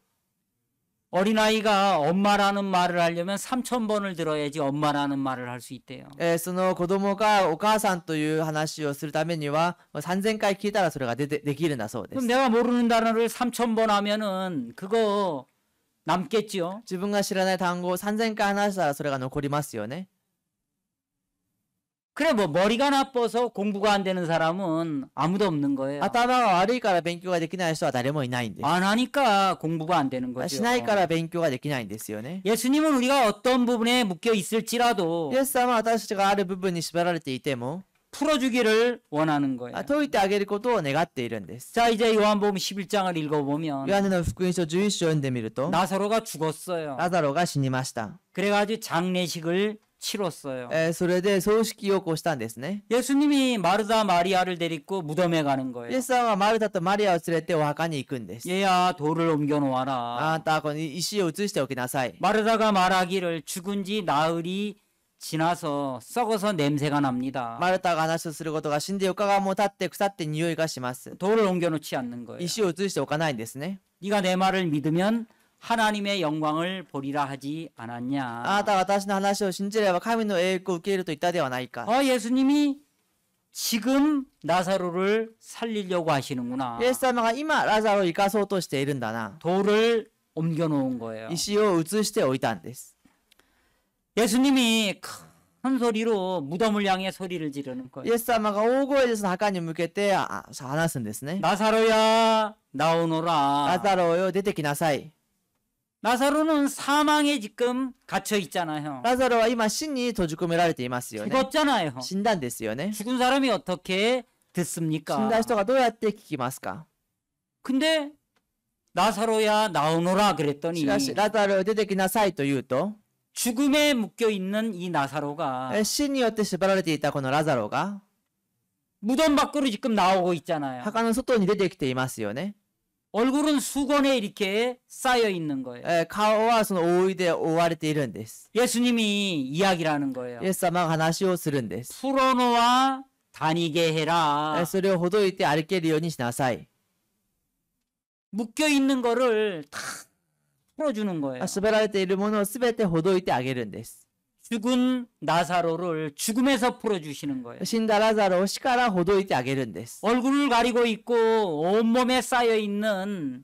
어린아이가 엄마라는 말을 하려면 3,000번을 들어야지 엄마라는 말을 할 수 있대요. その子供がお母さんという話をするためには3000回聞いたらそれができるんだそうで 그럼 す。 내가 모르는 단어를 3,000번 하면은 그거 남겠지요? 自分が知らない単語を3000回話したらそれが残りますよね。 그래 뭐 머리가 나빠서 공부가 안 되는 사람은 아무도 없는 거예요. 頭が悪いから勉強ができない人は誰もいないんです。 안 하니까 공부가 안 되는 거죠. しないから勉強ができないんですよね。 예수님은 우리가 어떤 부분에 묶여 있을지라도 イエス様は私たちがある部分に縛られていても、 풀어주기를 원하는 거예요. 解いてあげることを願っているんです。 자 이제 요한복음 11장을 읽어보면 ヨハネの福音書11章を読んでみると、 나사로가 죽었어요. ラザロが死にました。 그래가지고 장례식을 치렀어요. それで葬式を起こしたんですね。 예수님이 마르다 마리아를 데리고 무덤에 가는 イ 거예요. エス様はマルタとマリアを連れてお墓に行くんです。 얘야 돌을 옮겨 あ 놓아라. なたはこの石を移しておきなさい。 마르다가 말하기를 죽은 지 나흘이 지나서 썩어서 냄새가 납니다. マルタが話をすることが死んで4日間も経って腐って匂いがします。 돌을 옮겨 놓지 않는 거예요. 石を移しておかないんですね。 네가 내 말을 믿으면 하나님의 영광을 보리라 하지 あな 않았냐. たは私の話を信じれば神の栄光を受けると言ったではないか。 예수님이 지금 나사로를 살리려고 하시는구나. イエス様が今ラザロを生かそうとしているんだな。 돌을 옮겨 놓은 거예요. 石を移しておいたんです。 예수님이 큰 소리로 무덤을 향해 소리를 지르는 イ 거예요. エス様が大声でその墓に向けて話すんですね。 나사로야 ラ 나오너라. ザロよ出てきなさい。 나사로는 사망에 지금 갇혀 있잖아요. ラザロは今死に閉じ込められていますよね。 죽었잖아요. 死んだんですよね。 죽은 사람이 어떻게 死ん 듣습니까? だ人がどうやって聞きますか。 근데 나사로야 나오너라 し 그랬더니 かしラザロよ出てきなさいと言うと、 죽음에 묶여 있는 이 나사로가 死によって縛られていたこのラザロが 무덤 밖으로 지금 나오고 있잖아요. 墓の外に出てきていますよね。 얼굴은 수건에 이렇게 쌓여 있는 거예요. 顔はその覆いで覆われているんです。 예수님이 이야기를 하는 거예요. イエス様が話をするんです。 풀어놓아 다니게 해라. それをほどいて歩けるようにしなさい。 묶여 있는 거를 다 풀어주는 거예요. 縛られているものをすべてほどいてあげるんです。 죽은 나사로를 죽음에서 풀어주시는 거예요. 死んだラザロを死からほどいてあげるんです。 얼굴을 가리고 있고 온몸에 쌓여 있는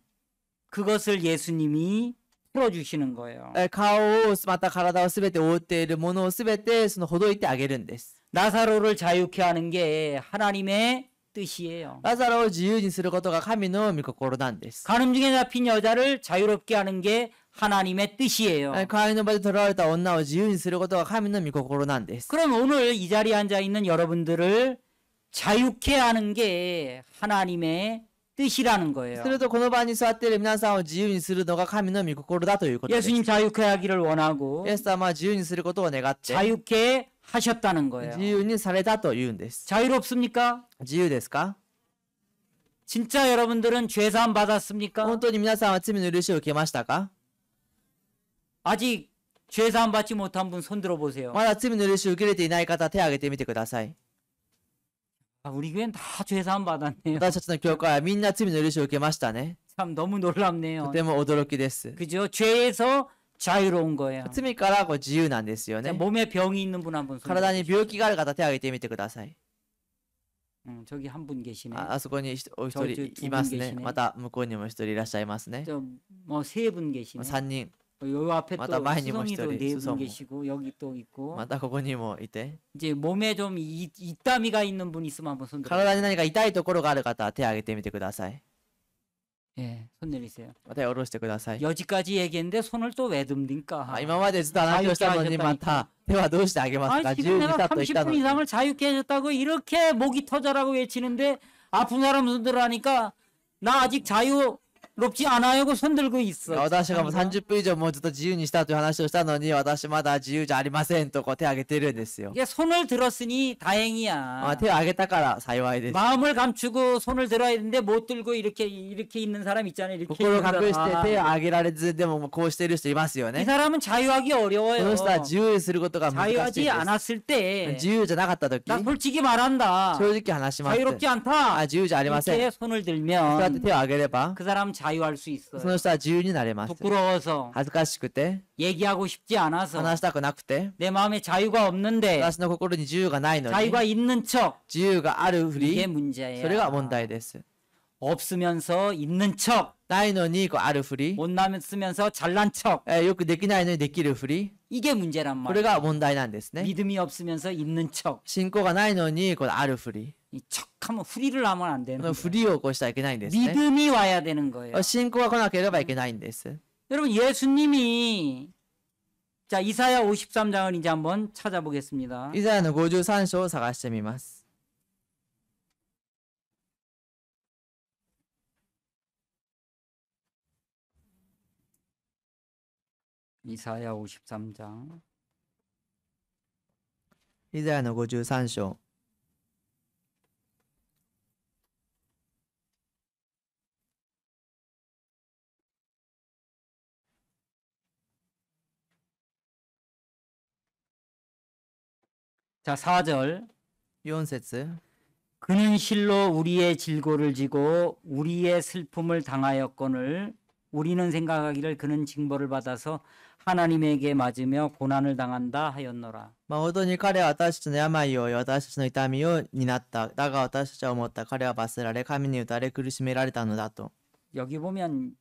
그것을 예수님이 풀어주시는 거예요. 顔をまた体をすべて覆っているものをすべてそのほどいてあげるんです。 나사로를 자유케 하는 게 하나님의 뜻이에요. ラザロを自由にすることが神の御心なんです。 간음 중에 잡힌 여자를 자유롭게 하는 게 하나님의 뜻이에요. 会員の場で囚われた女を自由にすることが神の御心なんです。 그럼 오늘 이 자리에 앉아 있는 여러분들을 자유케 하는 게 하나님의 뜻이라는 거예요. するとこの場に座っている皆さんを自由にするのが神の御心だということです。 예수님 자유케 하기를 원하고 イエス様は自由にすることを願って 자유케 하셨다는 거예요. 自由にされたというんです。 자유롭습니까? 自由ですか？ 진짜 여러분들은 죄사함 받았습니까? 本当に皆さんは罪の許しを受けましたか？ 아직 죄사함 받지 못한 분 손 들어 보세요. まだ罪の許しを受けれていない方手を挙げてみてください。 우리 교회는 다 죄사함 받았네요. 私たちの教会はみんな罪の許しを受けましたね。 참 너무 놀랍네요. とても驚きです。 그죠? 죄에서 자유로운 거예요. 罪から自由なんですよね。 몸에 병이 있는 분 한 분 손 들어 体に病気がある方手を挙げてみてください。 저기 한 분 계시네. あそこにお一人いますね。また向こうにも一人いらっしゃいますね。 세 분 계시네. 3人。 요 앞에 맞다, 또 많이 수성이도 멋있더니, 네 분 수성. 계시고 여기 또 있고 またここにもいて。 이제 몸에 좀 이땀이가 있는 분 있으면 한번 손 들어. 体に何か痛いところがある方は手を挙げてみてください。 예, 손 내리세요. また下ろしてください。 여지까지 얘기했는데 손을 또 왜 듭니까? 今までずっと話をしたのにまた手はどうしてあげますか？ 아니 自由 지금 に 내가 したと言ったの 30분 に。 이상을 자유케 해줬다고 이렇게 목이 터져라고 외치는데 아픈 사람 손 들으라니까 나 아직 자유롭지 않아요 하고 손 들고 있어. 私がもう30分以上もうずっと自由にしたという話をしたのに私まだ自由じゃありませんとこう手を挙げてるんですよ。 이게 손을 들었으니 다행이야. 手を挙げたから幸いです。 마음을 감추고 손을 들어야 되는데 못 들고 이렇게 있는 사람 있잖아요. 이렇게 心を 있는 隠して 사람. 手を挙げられずでももうこうしてる人いますよ 이 ね。 사람은 자유하기 こ 어려워요. の人は自由にすることが難しい 자유하지 です。 않았을 때, 自由じゃなかった時 나 솔직히 말한다. 正直話します。 자유롭지 않다. 自由じゃありません。 이렇게 손을 そうやって 들면 手を挙げれば 그 사람 자유할 수 そ 있어요. の人は自由になれます。 부끄러워서 恥ずかしくて 얘기하고 싶지 않아서 話したくなくて 내 마음에 자유가 없는데 私の心に自由がないのに 자유가 있는 척. 自由があるふ 이게 り 문제예요. それが問題です。 없으면서 있는 척. ないのにこうあるふり、 못나면 쓰면서 잘난 척. よくできないのにできるふり、 이게 문제란 これ 말이에요. が問題なんですね。 믿음이 없으면서 있는 척. 信仰がないのにこのあるふり、 이 척하면 후리를 하면 안 こ 되는 の 거예요. ふりをこうしたらいけないんですね。 믿음이 와야 되는 거예요. 信仰が来なければいけないんです。 여러분 예수님이 자 이사야 53장을 이제 한번 찾아보겠습니다. イザヤの53章を探してみます。 이사야 53장. イザヤの53章。 자 4절. 4節。 그는 실로 우리의 질고를 지고 우리의 슬픔을 당하였거늘 우리는 생각하기를 그는 징벌을 받아서 하나님에게 맞으며 고난을 당한다 하였노라. 誠に彼は私たちの病を負い、私たちの痛みを担った。だが私たちは思った。彼は罰せられ、神に打たれ苦しめられたのだと。 여기 보면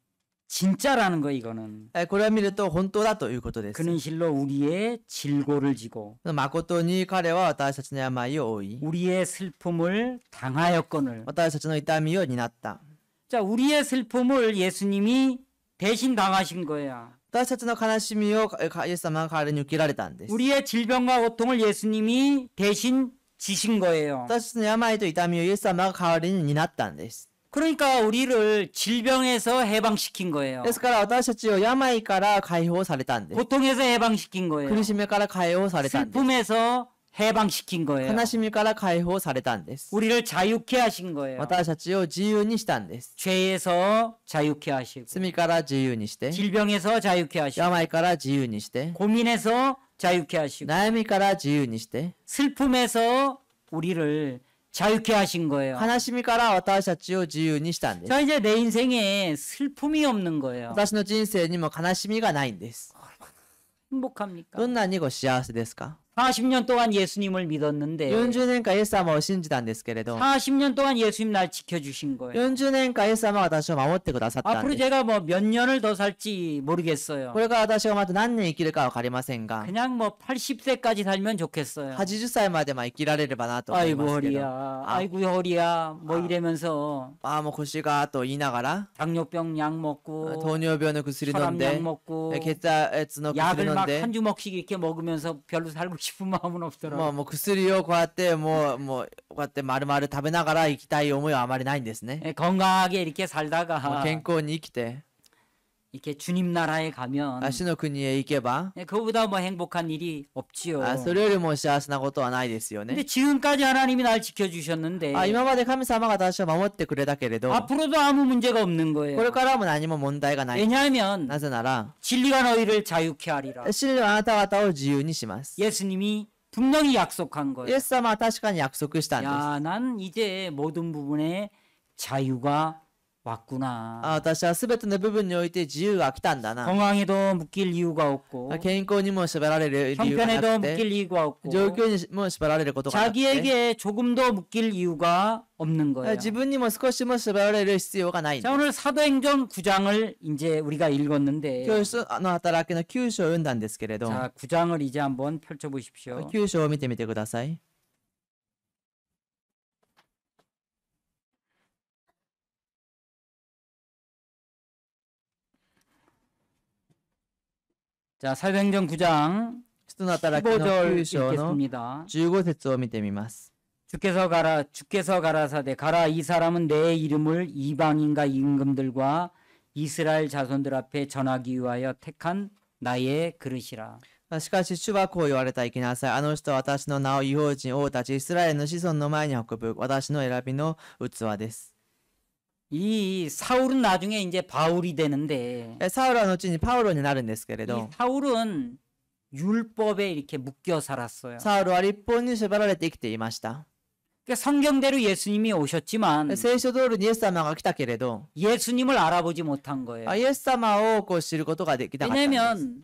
진짜라는 거 이거는. これを見ると本当だということです。 그는 실로 우리의 질고를 지고 誠に彼は私たちの病を負い、 우리의 슬픔을 당하였거늘. 私たちの痛みを担った。 자, 우리의 슬픔을 예수님이 대신 당하신 거야. 私たちの悲しみをイエス様が代わりに受けられたんです。 우리의 질병과 고통을 예수님이 대신 지신 거예요. 私たちの病と痛みをイエス様が代わりに担ったんです。 그러니까 우리를 질병에서 해방시킨 거예요. ですから私たちを病から解放されたんです。 고통에서 해방시킨 거예요. 苦しみから解放されたんです。 슬픔에서 해방시킨 거예요. 悲しみから解放されたんです。 우리를 자유케 하신 거예요. 私たちを自由にしたんです。 죄에서 자유케 하시고 罪から自由にして、 질병에서 자유케 하시고 病から自由にして、 고민에서 자유케 하시고 悩みから自由にして、 슬픔에서 우리를 자유케 하신 거예요. 悲しみから私たちを自由にしたんです。 자 이제 내 인생에 슬픔이 없는 거예요. 私の人生にも悲しみがないんです。 행복합니까? どんなにご幸せですか？ 40년 동안 예수님을 믿었는데 40年間イエス様を信じたんですけれど、 40년 동안 예수님 날 지켜주신 거예요. 40年間イエス様は私を守ってくださったん 앞으로 です。 제가 뭐 몇 년을 더 살지 모르겠어요. これから私がまた何年生きるかわかりませんが、 그냥 뭐 80세까지 살면 좋겠어요. 80歳まで生きられればなと思い 아이고 ますけど、 허리야, 아이고 허리야, 뭐 이러면서 もう腰がと言いながら、 당뇨병 약 먹고 糖尿病の薬飲ん 혈압 약 で、 먹고 血圧の薬 약을 飲ん 막 で、 한 주먹씩 이렇게 먹으면서 별로 살고 싶은 마음은 없더라고요. もう薬をこうやってこうやって丸々食べながら生きたい思いはあまりないんですね。 예, 건강하게 이렇게 もう 살다가 健康に生きて、 이렇게 주님 나라에 가면 主の国へ行けば、 예, 그거보다 뭐 행복한 일이 없지요. それよりも幸せなことはないですよね。 근데 지금까지 하나님이 날 지켜주셨는데 今まで神様が私を守ってくれたけれど、こ 앞으로도 아무 문제가 없는 れ 거예요. からも何も問題がない。 왜냐하면 なぜなら、 진리가 너희를 자유케 하리라. 真理はあなた方を自由にします。 예수님이 분명히 약속한 イ 거예요. エス様は確かに約束したんです。 야, 난 이제 모든 부분에 자유가 왔구나. 私は全ての部分において自由が来たんだな。 건강에도 묶일 이유가 없고 健康にも縛られる理由がな 형편에도 くて、 묶일 이유가 없고 状況にも縛られることがなくて、 자기에게 조금도 묶일 이유가 없는 거예요. 自分にも少しも縛られる必要がないんで 자, す。 오늘 사도행전 9장을 이제 우리가 읽었는데 今日の働きの9章を読んだんですけれど、 자, 9장을 이제 한번 펼쳐 보십시오. 9章を見てみてください。 자, 사도행전 9장 使徒の働きの 15절 9章の 읽겠습니다. 15節を見てみます。 주께서 가라사대 가라 이 사람은 내 이름을 이방인과 임금들과 이스라엘 자손들 앞에 전하기 위하여 택한 나의 그릇이라. しかし主はこう言われた。行きなさい。あの人は私の名を異邦人王たちイスラエルの子孫の前に運ぶ私の選びの器です。 이 사울은 나중에 이제 바울이 되는데 サウルは後にパウロになるんですけれ 이 ど、 사울은 율법에 이렇게 묶여 살았어요. サウルは律法に縛られて生きていました。 그러니까 성경대로 예수님이 오셨지만 聖書通りにイエス様が来たけれど、 예수님을 알아보지 못한 거예요. イエス様をこう知ることができなかったんです。 왜냐하면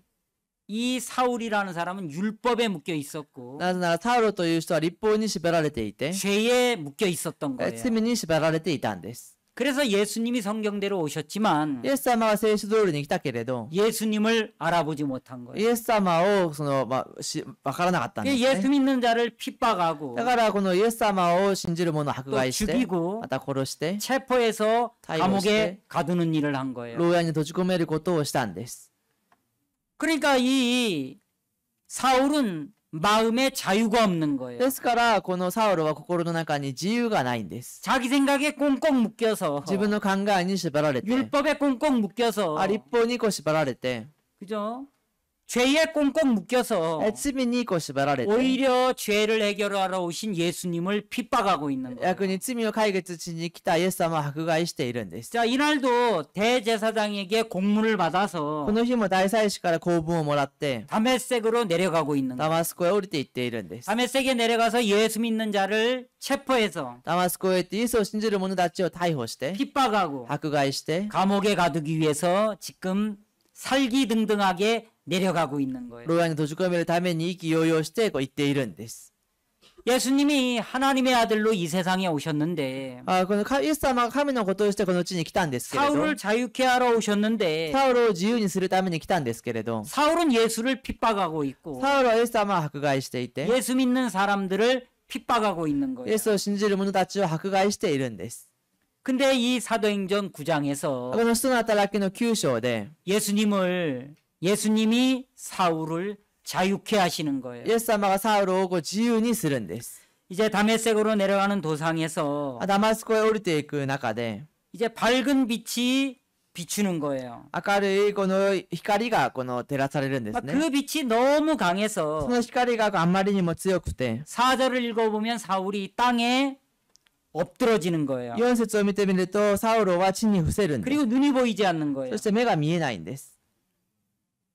이 사울이라는 사람은 율법에 묶여 있었고 なぜならサウルという人は律法に縛られていて、 죄에 묶여 있었던 거예요. 罪に縛られていたんです。 그래서 예수님이 성경대로 오셨지만 イエス様は聖書通りに来たけれど、 예수님을 알아보지 못한 イ 거예요. エス様をわからなかったんです 예수 ね。 믿는 자를 핍박하고 だからこのイエス様を信じる者を迫 또 害して、 죽이고 また殺して、 체포해서 타이거 감옥에 시대. 가두는 일을 한 거예요. 牢屋に閉じ込めることをしたんです。 그러니까 이 사울은 마음에 자유가 없는 거예요. ですから、このサウロは心の中に自由がないんです。 자기 생각에 꽁꽁 묶여서 自分の考えに縛られて、 율법에 꽁꽁 묶여서 立法に縛られて、 그죠? 죄에 꽁꽁 묶여서 罪に縛られて、 오히려 죄를 해결하러 오신 예수님을 핍박하고 있는 거예요. 逆に罪を解決しに来たイエス様を迫害しているんです。 자, 이날도 대제사장에게 공문을 받아서 この日も大祭司から公文をもらって、 다메섹으로 내려가고 있는 ダ 거예요. マスコへ降りていっているんです。 다메섹에 내려가서 예수 믿는 자를 체포해서 ダマスコへ行ってイエスを信じる者たちを逮捕して、 핍박하고 迫害して、 감옥에 가두기 위해서 지금 살기등등하게 내려가고 있는 거예요. 牢屋に閉じ込めるために意気揚々して行っているんです。 예수님이 하나님의 아들로 이 세상에 오셨는데 このイエス様が神のことをしてこの地に来たんですけれど、 사울을 자유케 하러 오셨는데 サウロを自由にするために来たんですけれど、 사울은 예수를 핍박하고 있고 サウロはイエス様を迫害していて、 예수 믿는 사람들을 핍박하고 있는 イ 거예요. エスを信じる者たちを迫害しているんです。 근데 이 사도행전 9장에서 この使徒の働きの9章で、 예수님이 사울을 자유케 하시는 거예요. イエス様がサウロを自由にするんです。 이제 다메섹으로 내려가는 도상에서 ダマスコへ降りていく中で、 이제 밝은 빛이 비추는 거예요. 明るいこの光が照らされるんですね。 그 빛이 너무 そ 강해서 の光があんまりにも強くて、 4절을 읽어보면 사울이 땅에 엎드러지는 거예요. 4節を見てみると、サウロは地に伏せるんです。 그리고 눈이 보이지 않는 거예요. そして目が見えないんです。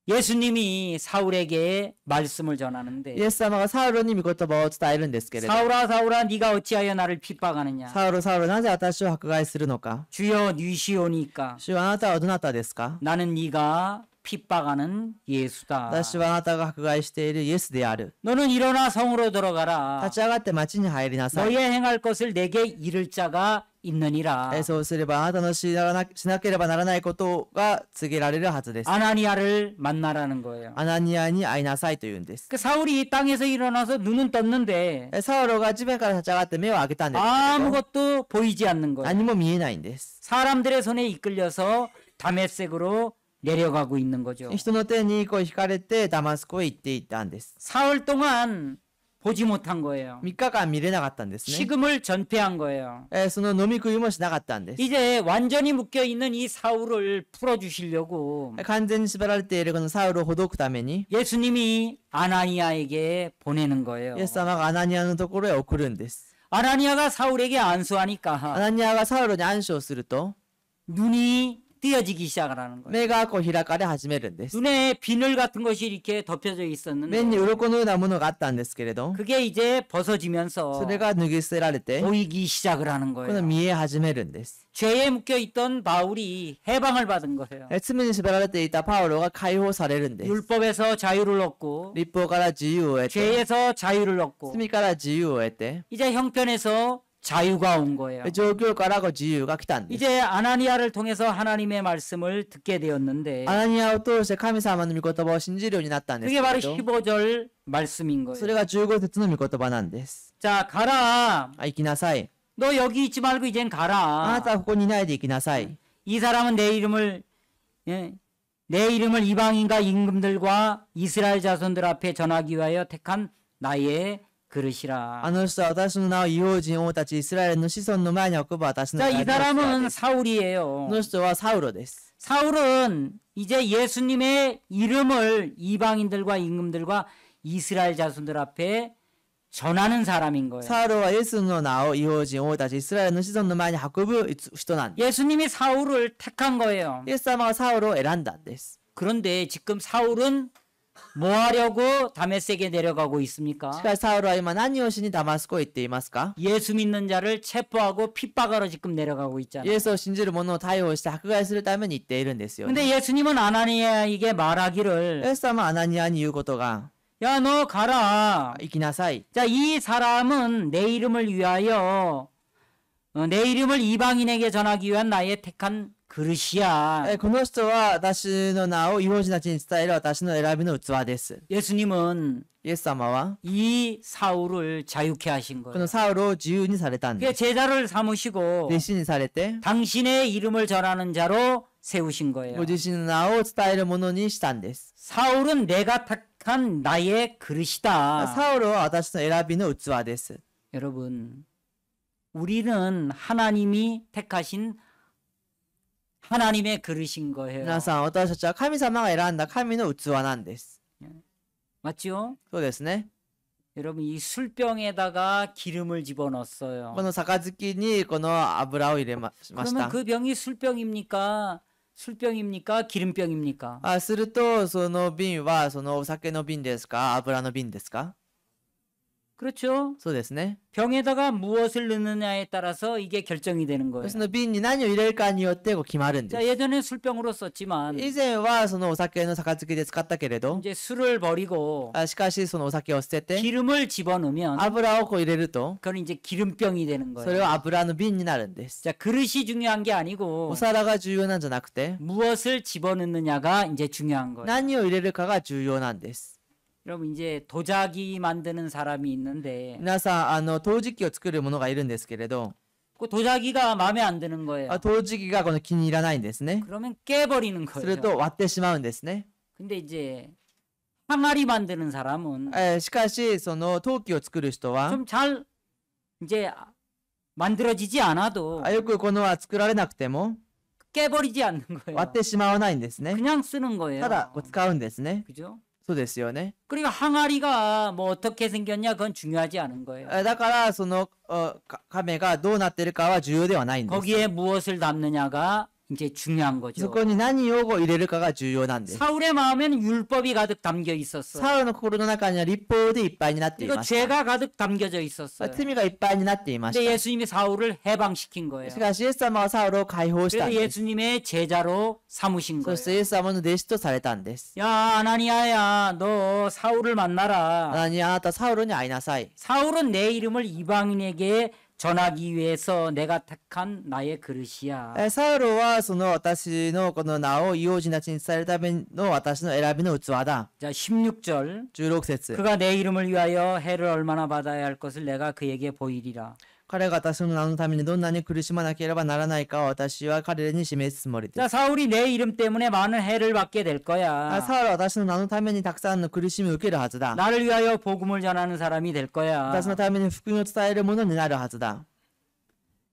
예수님이 사울에게 말씀을 전하는데 イエス様がサウロに御言葉を伝えるんですけれど、 사울아 사울아 네가 어찌하여 나를 핍박하느냐 サウロ、サウロ、なぜ私を迫害するのか。 주여 니시오니까 主はあなたはどなたですか。 나는 네가 핍박하는 예수다. 私はあなたが迫害しているイエスである。 너는 일어나 성으로 들어가라. 立ち上がって町に入りなさい。 너의 행할 것을 내게 이를 자가 있느니라. そうすればあなたのしなければならないことが告げられるはずです。 아나니아를 만나라는 거예요. アナニアに会いなさいと言うんです。 그 사울이 땅에서 일어나서 눈은 떴는데 サウロが地面から立ち上がって目を開けたんですけれど、 아무것도 보이지 않는 거예요. 何も見えないんです。 사람들의 손에 이끌려서 다메섹으로 내려가고 있는 거죠. 人の手に引かれてダマスコへ行っていったんです。 사흘 동안 보지 못한 거예요. 3日間見れなかったんですね。 식음을 전폐한 거예요. その飲み食いもしなかったんです。 이제 완전히 묶여 있는 이 사울을 풀어 주시려고 完全に縛られているこのサウルをほどくために、 예수님이 아나니아에게 보내는 거예요. イエス様がアナニアのところへ送るんです。 아나니아가 사울에게 ア 안수하니까 ナニアがサウルに暗唱すると、 눈이 띄어지기 시작하는 거예요. 目が開かれ始めるんです。 눈에 비늘 같은 것이 이렇게 덮여져 目に 있었는데 鱗のようなものがあったんですけれど、 그게 이제 벗어지면서 それが脱ぎ捨てられて、 보이기 시작을 하는 この 거예요. 見え始めるんです。 죄에 묶여 있던 바울이 해방을 받은 거예요. 罪に縛られていたパウロが解放されるんです。 율법에서 자유를 얻고 立法から自由を得て、 죄에서 자유를 얻고 罪から自由を得て、 이제 형편에서 자유가 온 거예요. 状況から自由が来たんです。 이제 아나니아를 통해서 하나님의 말씀을 듣게 되었는데 アナニアを通して神様の御言葉を信じるようになったんですけ 그게 바로 れど、 15절 말씀인 それ 거예요. が15節の御言葉なんです。 자, 가라. 行きなさい。 너 여기 있지 말고 이젠 あな 가라. たはここにいないで行きなさい。 이 사람은 내 이름을 이방인과 임금들과 이스라엘 자손들 앞에 전하기 위하여 택한 나의 그릇이라. あの人は私の名を異邦人王たちイスラエルの子孫の前に置くば私の 자, 名 이 を 사람은 こ 사울이에요. の人はサウロです。 사울은 이제 예수님의 이름을 이방인들과 임금들과 이스라엘 자손들 앞에 전하는 사람인 거예요. サウロはイエスの名を異邦人王たちイスラエルの子孫の前に運ぶ人なんです。 예수님이 사울을 택한 거예요. イエス様はサウロを選んだんです。 그런데 지금 사울은 뭐 하려고 다메섹에 내려가고 있습니까? しかしサウロは今何をしにダマスコへ行っていますか。 예수 믿는 자를 체포하고 핍박하러 지금 내려가고 イ 있잖아요. エスを信じる者を逮捕して迫害するために行っているんですよ、ね。 근데 예수님은 아나니아에게 말하기를 イエス様はアナニアに言うことが、 야, 너 가라. 行きなさい。 자, 이 사람은 내 이름을 위하여 내 이름을 이방인에게 전하기 위한 나의 택한 그릇이야. この人は私の名を異邦人たちに伝える私の選びの器です。 예수님은 イエス様は 이 사울을 자유케 하신 こ 거예요. のサウルを自由にされたん 그게 です。 제자를 삼으시고 弟子にされて 당신의 이름을 전하는 자로 세우신 ご 거예요. 自身の名を伝えるものにしたんです。 사울은 내가 택한 나의 그릇이다. サウルは私の選びの器です。 여러분, 우리는 하나님이 택하신 하나님의 그릇인 거예요. 皆さん、私たちは神様が選んだ神の器なんです。 맞죠? そうですね。 여러분, 이 술병에다가 기름을 집어넣었어요. この杯にこの油を入れまし 그러면 た。 그 병이 술병입니까? 기름병입니까? すると、その瓶はそのお酒の瓶ですか油の瓶ですか 그렇죠? そうですね。 병에다가 무엇을 넣느냐에 따라서 이게 결정이 되는 거예요. その瓶に何を入れるかによって決まるんで 자, す。 예전에 술병으로 썼지만 以前はそのお酒の杯で使ったけれど、 이제 술을 버리고 しかしそのお酒を捨てて 기름을 집어넣으면 油を入れると、 그건 이제 기름병이 되는 それ 거예요. は油の瓶になるんです。 자, 그릇이 중요한 게 お 아니고 皿が重要なんじゃなくて、 무엇을 집어넣느냐가 이제 중요한 거예요. 何を入れるかが重要なんです。 여러분 이제 도자기 만드는 사람이 있는데 皆さん、陶磁器を作るものがいるんですけれど、 그 도자기가 마음에 안 드는 거예요. 陶磁器がこの気に入らないんですね。 그러면 깨버리는 する 거예요. と割ってしまうんですね。 근데 이제 항아리 만드는 사람은 しかし、その陶器を作る人は、 좀 잘 이제 만들어지지 않아도 よくこのは作られなくても 깨버리지 않는 거예요. 割ってしまわないんですね。 그냥 쓰는 거예요. ただ使うんですね。 그죠? そうですよね。 그러니까 항아리가 뭐 어떻게 생겼냐 그건 중요하지 않은 거예요. だからその亀がどうなってるかは重要ではないんです。 거기에 무엇을 담느냐가 이제 중요한 そ 거죠. こに何を入れるかが重要なんです。 사울의 마음에는 율법이 가득 담겨 있었어요. サウルの心の中には立法でいっぱいになってい 그리고 ました。 죄가 가득 담겨져 있었어요. 罪がいっぱいになっていまし 근데 た。 예수님이 사울을 해방시킨 거예요. しかしイエス様はサウルを解放した 그래서 んです。 예수님의 제자로 삼으신 そ 거예요. してイエス様の弟子とされたんです。 야 아나니아야 너 사울을 あ 만나라. なたサウルに会いなさい。 사울은 내 이름을 이방인에게 전하기 위해서 내가 택한 나의 그릇이야. サウルはその私のこの名を異邦人たちに伝えるための私の選びの器だ。 자 16절 16節 그가 내 이름을 위하여 해를 얼마나 받아야 할 것을 내가 그에게 보이리라. 彼が私の名のためにどんなに苦しまなければならないかを私は彼らに示すつもりで 자 す。 사울이 내 이름 때문에 많은 해를 받게 될 거야. サウルは私の名のためにたくさんの苦しみを受けるはずだ。 나를 위하여 복음을 전하는 사람이 될 거야. 私のために福音を伝えるものになるはずだ。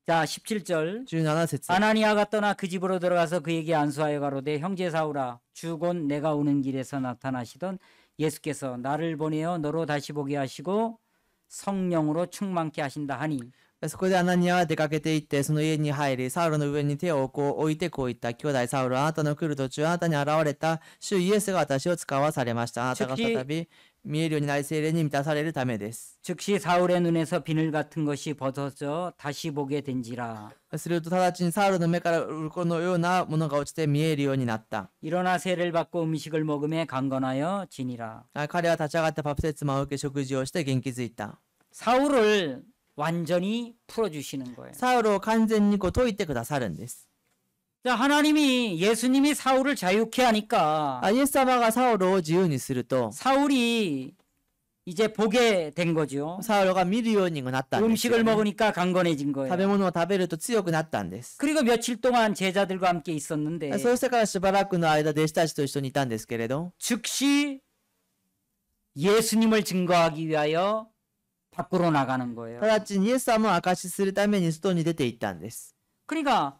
자 17절 17節 아나니아가 떠나 그 집으로 들어가서 그에게 안수하여 가로되 형제 사울아 주 곧 내가 오는 길에서 나타나시던 예수께서 나를 보내어 너로 다시 보게 하시고 성령으로 충만케 하신다 하니 そこでアナニアは出かけて行って、その家に入り、サウルの上に手を置いてこう言った。兄弟サウル、あなたの来る途中、あなたに現れた主イエスが私を使わされました。あなたが再び見えるようになり、聖霊に満たされるためです。 즉시 사울의 눈에서 비늘 같은 것이 벗어져 다시 보게 된지라. すると直ちにサウルの目から鱗のようなものが落ちて見えるようになった。 일어나 세를 받고 음식을 먹음에 강건하여 지니라. 彼は立ち上がってパプテスマを受け食事をして元気づいた。 사울을 완전히 풀어주시는 거예요. サウルを完全に説いてくださるんです。 자, 예수님이 사울을 자유케 하니까 イエス様がサウルを自由にすると、 사울이 이제 보게 된 거죠. サウルが見るようになったんですよ 음식을 ね。 먹으니까 강건해진 食べ 거예요. 物を食べると強くなったんです。 그리고 며칠 동안 제자들과 함께 있었는데 そうしてからしばらくの間、弟子たちと一緒にいたんですけれど、 즉시 예수님을 증거하기 위하여 밖으로 나가는 거예요. 直ちにイエス様を証しするために外に出て行ったんです。 그러니까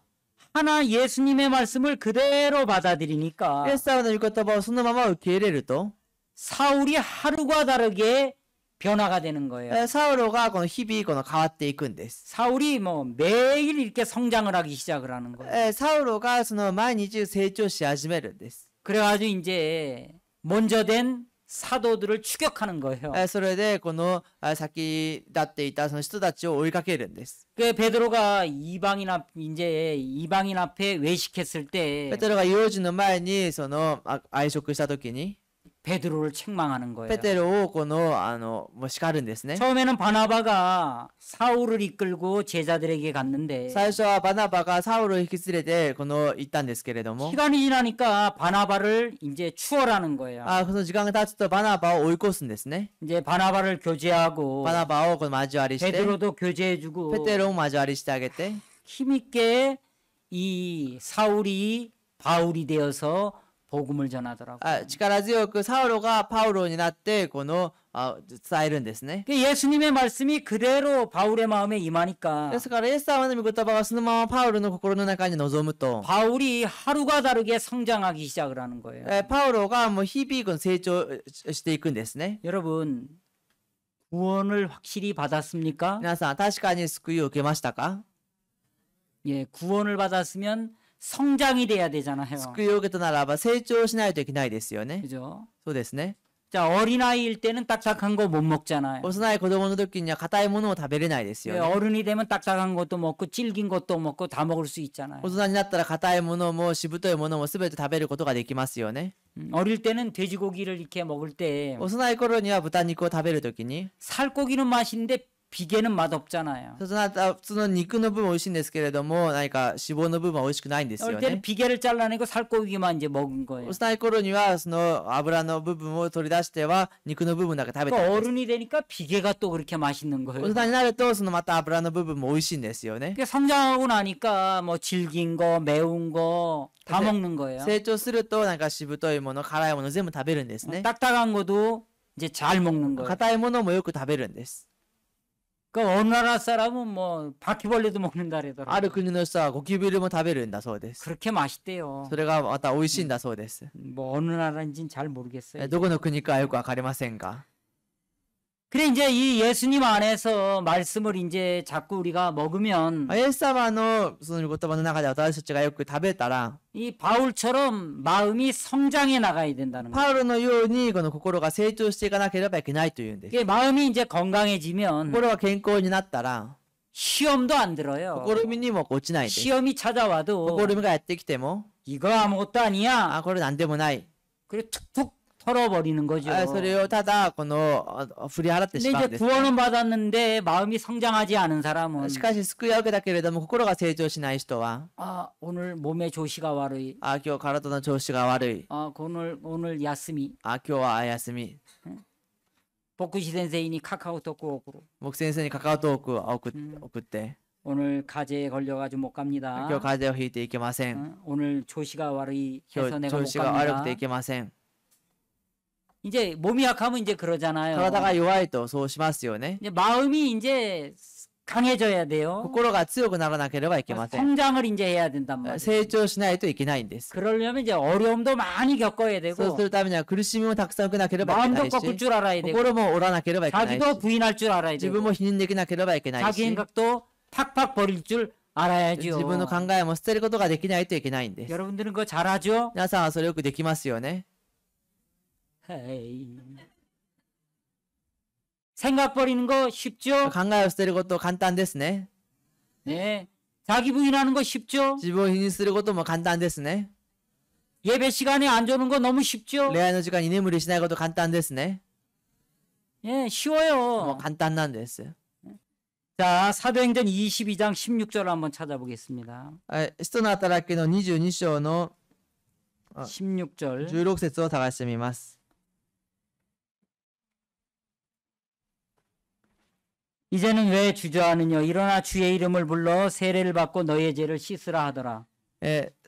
하나 예수님의 말씀을 그대로 イ 받아들이니까 エス様の御言葉をそのまま受け入れると、 사울이 하루가 다르게 변화가 되는 거예요. サウロがこの日々この変わっていくんです。 사울이 뭐 매일 이렇게 성장을 하기 시작을 하는 거예요. サウロがその毎日成長し始めるんです。 그래가지고 이제 먼저 된 사도들을 추격하는 거예요. それでこの先立っていたその人たちを追いかけるんです。 그 베드로가 이방인 앞에 외식했을 때 ペテロが幼児の前にその愛食した時に、 베드로를 책망하는 거예요. ペテロをもう叱るんですね。 처음에는 바나바가 사울을 이끌고 제자들에게 갔는데 最初はバナバがサウルを引き連れて行ったんですけれども、 시간이 지나니까 바나바를 이제 추월하는 거예요. その時間が経つとバナバを追い越すんですね。 이제 바나바를 교제하고 バナバを交わりして、 베드로도 교제해주고 ペテロを交わりしてあげて、 힘있게 이 사울이 바울이 되어서 복음을 전하더라고요. 力強くサウロがパウロになって伝えるんですね。 예수님의 말씀이 그대로 바울의 마음에 임하니까 ですからイエス様の御言葉がそのままパウロの心の中に臨むと、 바울이 하루가 다르게 성장하기 시작을 하는 거예요. パウロがもう日々成長していくんですね。 여러분 구원을 확실히 받았습니까? 皆さん確かに救いを受けましたか？ 예, 구원을 받았으면 성장이 돼야 되잖아요. 救いを受けたならば成長しないといけないですよね。 그죠? そうですね。 자, 어린아이일 때는 딱딱한 거 못 먹잖아요. 幼い子供の時には硬いものを食べれないですよ 예, ね。 어른이 되면 딱딱한 것도 먹고 질긴 것도 먹고 다 먹을 수 있잖아요. 大人になったら硬いものもしぶといものも全て食べることができますよね。 어릴 때는 돼지고기를 이렇게 먹을 때 幼い頃には豚肉を食べる時に、 살코기는 맛있는데 비계는 맛없잖아요. その普通の肉の部分美味しいんですけれども、何か脂肪の部分は美味しくないんですよ 어릴 때는 ね。 비계를 잘라내고 살코기만 이제 먹은 거예요. 幼い頃にはその油の部分を取り出しては肉の部分だけ食べて 그 るんです。 어른이 되니까 비계가 또 그렇게 맛있는 大 거예요. 人になるとそのまた油の部分も美味しいんですよね。 그러니까 성장하고 나니까 뭐 질긴 거, 매운 거 다 네. 먹는 거예요. 成長するとなんかしぶといもの辛いもの全部食べるんですね。 딱딱한 것도 이제 잘 먹는 거예요. 硬いものもよく食べるんです。 그 어느 나라 사람은 뭐 바퀴벌레도 먹는다 あ 그러더라고요. る国の人はゴキブリも食べるんだそうです。 그렇게 맛있대요. それがまた美味しいんだそうです。 뭐 어느 나라인지는 잘 모르겠어요. どこの国かはよくわかりませんが。 그래 이제 이 예수님 안에서 말씀을 이제 자꾸 우리가 먹으면 イエス様のその言葉の中で私たちがよく食べたら、 이 바울처럼 마음이 성장해 나가야 된다는 거예요. パウロのようにこの心が成長していかなければいけないというんです。 이게 마음이 이제 건강해지면 心が健康になったら、 시험도 안 들어요. 試みにも落ちないです。 시험이 찾아와도 試みがやってきても、 이거 아무것도 아니야. これなんでもない。 그래 툭툭 털어버리는 거죠. それをただ振り払ってし 근데 まうん 이제 です。 구원은 받았는데 마음이 성장하지 않은 사람은 しかし救いは受けたけれども心が成長しない人は、 아 오늘 몸의 조시가悪い. 今日体の調子が悪い。 아 오늘 야스미. 今日は休み。 복구시 선생님이 카카오톡 오고 僕先生にカカオトークを送って、 오늘 가재에 걸려가지고 못 갑니다. 今日風邪をひいていけません。 오늘 조시가悪い 今 해서 日 내가 調 못 子が悪く 갑니다. ていけません。 이제 몸이 약하면 이제 그러잖아요. 体が弱いとそうしますよね。 이제 마음이 이제 강해져야 돼요. 心が強くならなければいけません。 성장을 이제 해야 된단 말이에요. 成長しないといけないんです。 그러려면 이제 어려움도 많이 겪어야 そう 되고 するためには苦しみもたくさん受けなければいけな 마음도 い 꺾을 し、 줄 알아야 되고 心も折らなければいけない 자기도 し、 부인할 줄 알아야 自 되고 分も否認できなければいけない 자기 し、 생각도 팍팍 버릴 줄 알아야죠. 自分の考えも捨てることができないといけないんです。 여러분들은 그거 잘하죠? 皆さんはそれよくできますよね。 헤이. 생각 버리는 거 쉽죠? 考えを捨てること簡単ですね。 네. 자기 부인하는 거 쉽죠? 自分を否認することも簡単ですね。 예배 시간에 안 조는 거 너무 쉽죠? 恋愛の時間に居眠りしないこと簡単ですね。 예, もう 쉬워요. 簡単なんです。 자, 사도행전 22장 16절을 한번 찾아보겠습니다. 使徒の働きの22章の 16절. 16節を探してみます。 이제는 왜 주저하느냐? 일어나 주의 이름을 불러 세례를 받고 너의 죄를 씻으라 하더라.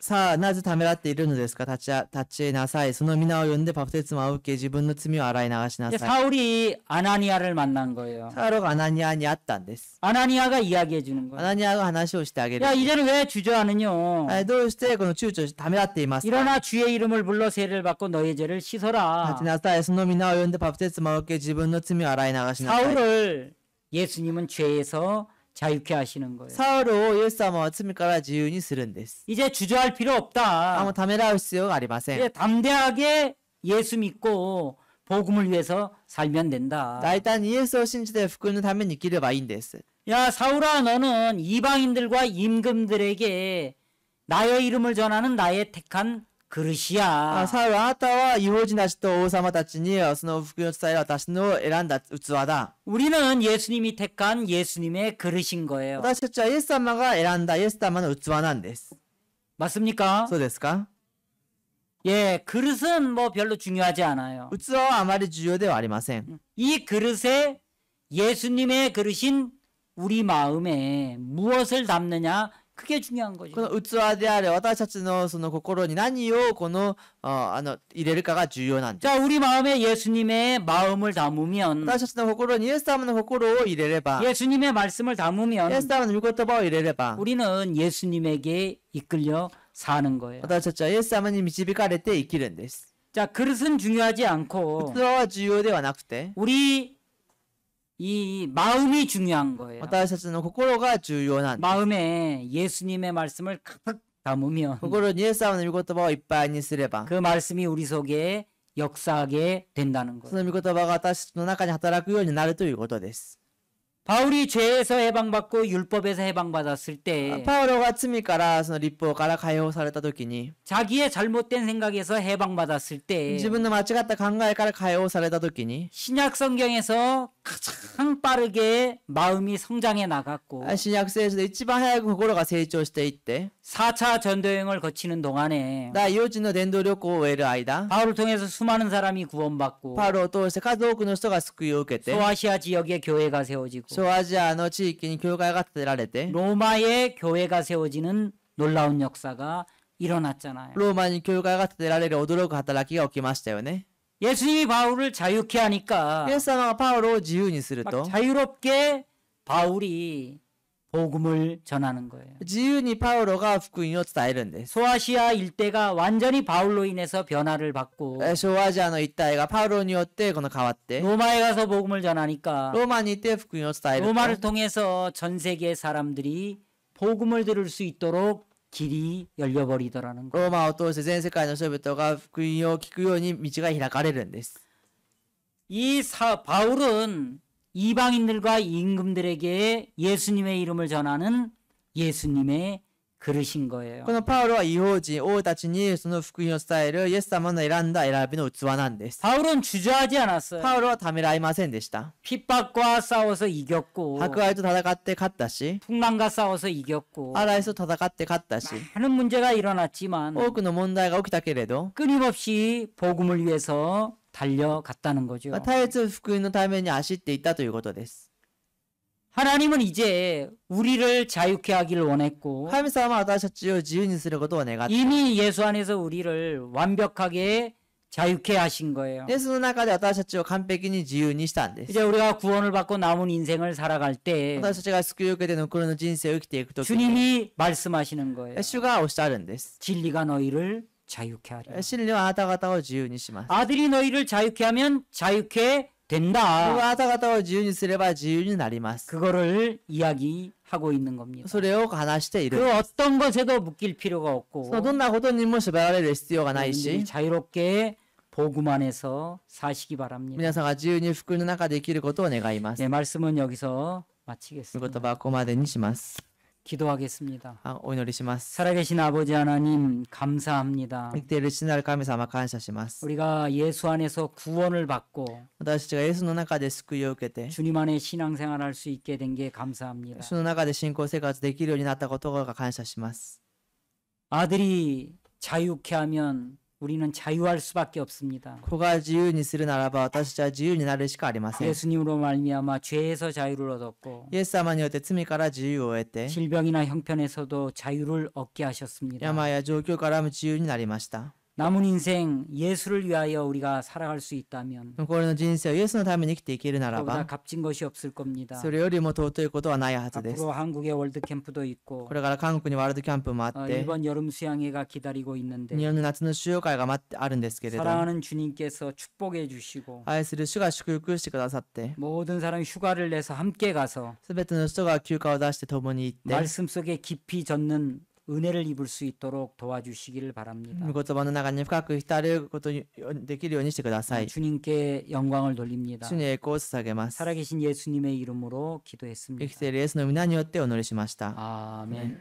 さあ、なぜためらっているのですか？立ちなさい。その皆を呼んでバプテスマを受け、自分の罪を洗い流しな 이제 さい。 사울이 아나니아를 만난 거예요. サウロがアナニアに会ったんです。 아나니아가 이야기해 주는 ア 거예요. ナニアが話をしてあげる。 야, 이제는 왜 주저하느냐? どうしてこの躊躇ためらっていますか？ 일어나 주의 이름을 불러 세례를 받고 너의 죄를 立 씻어라. ちなさい。その皆を呼んでバプテスマを受け、自分の罪を洗い流しなさい。 사울을 예수님은 죄에서 자유케 하시는 거예요. サウルをイエス様は罪から自由にするんです。 이제 주저할 필요 もう 없다. ためらう必要がありません。 이제 담대하게 예수 믿고 복음을 위해서 살면 된다. 大胆にイエスを信じて福音のために生きればいいんです。 야, 사울아, 너는 이방인들과 임금들에게 나의 이름을 전하는 나의 택한 그릇이야. サウル、あなたは異邦人たちと王様たちにその福音を伝える私の選んだ器だ。 우리는 예수님이 택한 예수님의 그릇인 거예요. 私たちはイエス様が選んだイエス様の器なんです。 맞습니까? そうですか？ 예, 그릇은 뭐 별로 중요하지 않아요. 器はあまり重要ではありません。 이 그릇에 예수님의 그릇인 우리 마음에 무엇을 담느냐, 그게 중요한 こ 거죠. の器である私たちのその心に何を入れるかが重要なんです。 자, 우리 마음에 예수님의 마음을 담으면, 私たちの心にイエス様の心を入れれば、 예수님의 말씀을 イエス 담으면 様の御言葉を入れれば、 우리는 예수님에게 이끌려 사는 거예요. 私たちはイエス様に導かれて生きるんです。 자, 그릇은 중요하지 않고 器は重要ではなくて、 우리 이 마음이 중요한 거예요. 私たちの心が重要なんです。 마음에 예수님의 말씀을 가득 담으면 心にイエス様の御言葉をいっぱいにすれば、 그 말씀이 우리 속에 역사하게 된다는 そ 거예요. の御言葉が私たちの中に働くようになるということです。 바울이 죄에서 해방받고 율법에서 해방받았을 때 パウロが罪からその律法から解放された時に、 자기의 잘못된 생각에서 해방받았을 때 自分の間違った考えから解放された時に、 신약 성경에서 가장 빠르게 마음이 성장해 나갔고 新約聖書で一番早く心が成長していって、 4차 전도여행을 거치는 동안에 第4次の伝道旅行を終える間、 바울을 통해서 수많은 사람이 구원받고 パウロを通して数多くの人が救いを受けて、 소아시아 지역에 교회가 세워지고 小アジアの地域に教会が建てられて、 로마에 교회가 세워지는 놀라운 역사가 일어났잖아요. ローマに教会が建てられる驚く働きが起きましたよね。 예수님이 바울을 자유케 하니까 イエス様がパウロを自由にする 막 と、 자유롭게 바울이 복음을 전하는 거예요. 自由にパウロが福音を伝えるんです。 소아시아 일대가 완전히 바울로 인해서 변화를 받고 小アジアの一帯がパウロによってこの変わって、 로마에 가서 복음을 전하니까 ローマに行って福音を伝える 로마를 と、 통해서 전 세계 사람들이 복음을 들을 수 있도록 길이 열려버리더라는 거예요. ローマを通して全世界の人々が福音を聞くように道が開かれるんです。 바울은 이방인들과 임금들에게 예수님의 이름을 전하는 예수님의 그릇인 거예요. このパウロは異邦人、王たちにその福音を伝えるイエス様の選んだ選びの器なんです。 바울은 주저하지 않았어요. パウロはためらいませんでした。 핍박과 싸워서 이겼고 迫害と戦って勝ったし、 풍랑과 싸워서 이겼고 アライスと戦って勝ったし、 많은 문제가 일어났지만 多くの問題が起きたけれど、 끊임없이 복음을 위해서 달려갔다는 거죠. 絶えず福音のために走っていったということです。 하나님은 이제 우리를 자유케 하기를 원했고 神様は私たちを自由にすることを願って、 이미 예수 안에서 우리를 완벽하게 자유케 하신 거예요. イエスの中で私たちを完璧に自由にしたんです。 이제 우리가 구원을 받고 남은 인생을 살아갈 때 私たちが救いを受けて残りの人生を生きていくときに、 주님이 말씀하시는 거예요. 主がおっしゃるんです。 진리가 너희를 자유케 하리라. 真理はあなた方を自由にします。 아들이 너희를 자유케 하면 자유케 主が 된다. あなた方を自由にすれば自由になります。 그거를 이야기하고 있는 겁니다. それを話している。 그 어떤 것에도 묶일 필요가 そ 없고 のどんなことにも縛られる必要がない 여러분들이 し、 자유롭게 복음 안에서 사시기 바랍니다. 皆さんが自由に福音の中で生きることを願います。 네, 말씀은 여기서 御言 마치겠습니다. 葉はここまでにします。 기도하겠습니다. お祈りします。 살아계신 아버지 하나님 감사합니다. 生きている父なる神様感謝します。 우리가 예수 안에서 구원을 받고 私たちがイエスの中で救いを受けて、 주님 안에 신앙생활할 수 있게 된 게 감사합니다. 主の中で信仰生活できるようになったことが感謝します。 아들이 자유케 하면 우리는 자유할 수밖에 없습니다. 子が自由にするならば私たちは自由になるしかありません。 예수님으로 말미암아 죄에서 자유를 얻었고 イエス様によって罪から自由を得て、 질병이나 형편에서도 자유를 얻게 하셨습니다. 病や状況からも自由になりました。 남은 인생 예수를 위하여 우리가 살아갈 수 있다면 残りの人生をイエスのために生きていけるなら 그보다 ば、 값진 것이 없을 겁니다. それよりも尊いことはないはずです。 앞으로 한국에 월드 캠프도 있고 これから韓国にワールドキャンプもあって、 일본 여름 수양회가 기다리고 있는데 日本の夏の主要会が待ってあるんですけれど、 사랑하는 주님께서 축복해 주시고 愛する主が祝福してくださって、 모든 사람이 휴가를 내서 함께 가서 すべての人が休暇を出して共に行って、 말씀 속에 깊이 젖는 은혜를 입을 수 있도록 도와주시기를 바랍니다. 御言葉の中に深く浸ることにできるようにしてください。 주님께 영광을 돌립니다. 主に栄光を捧げます。 살아계신 예수님의 이름으로 生き 기도했습니다. ているイエスの皆によってお祈りしました。 아멘.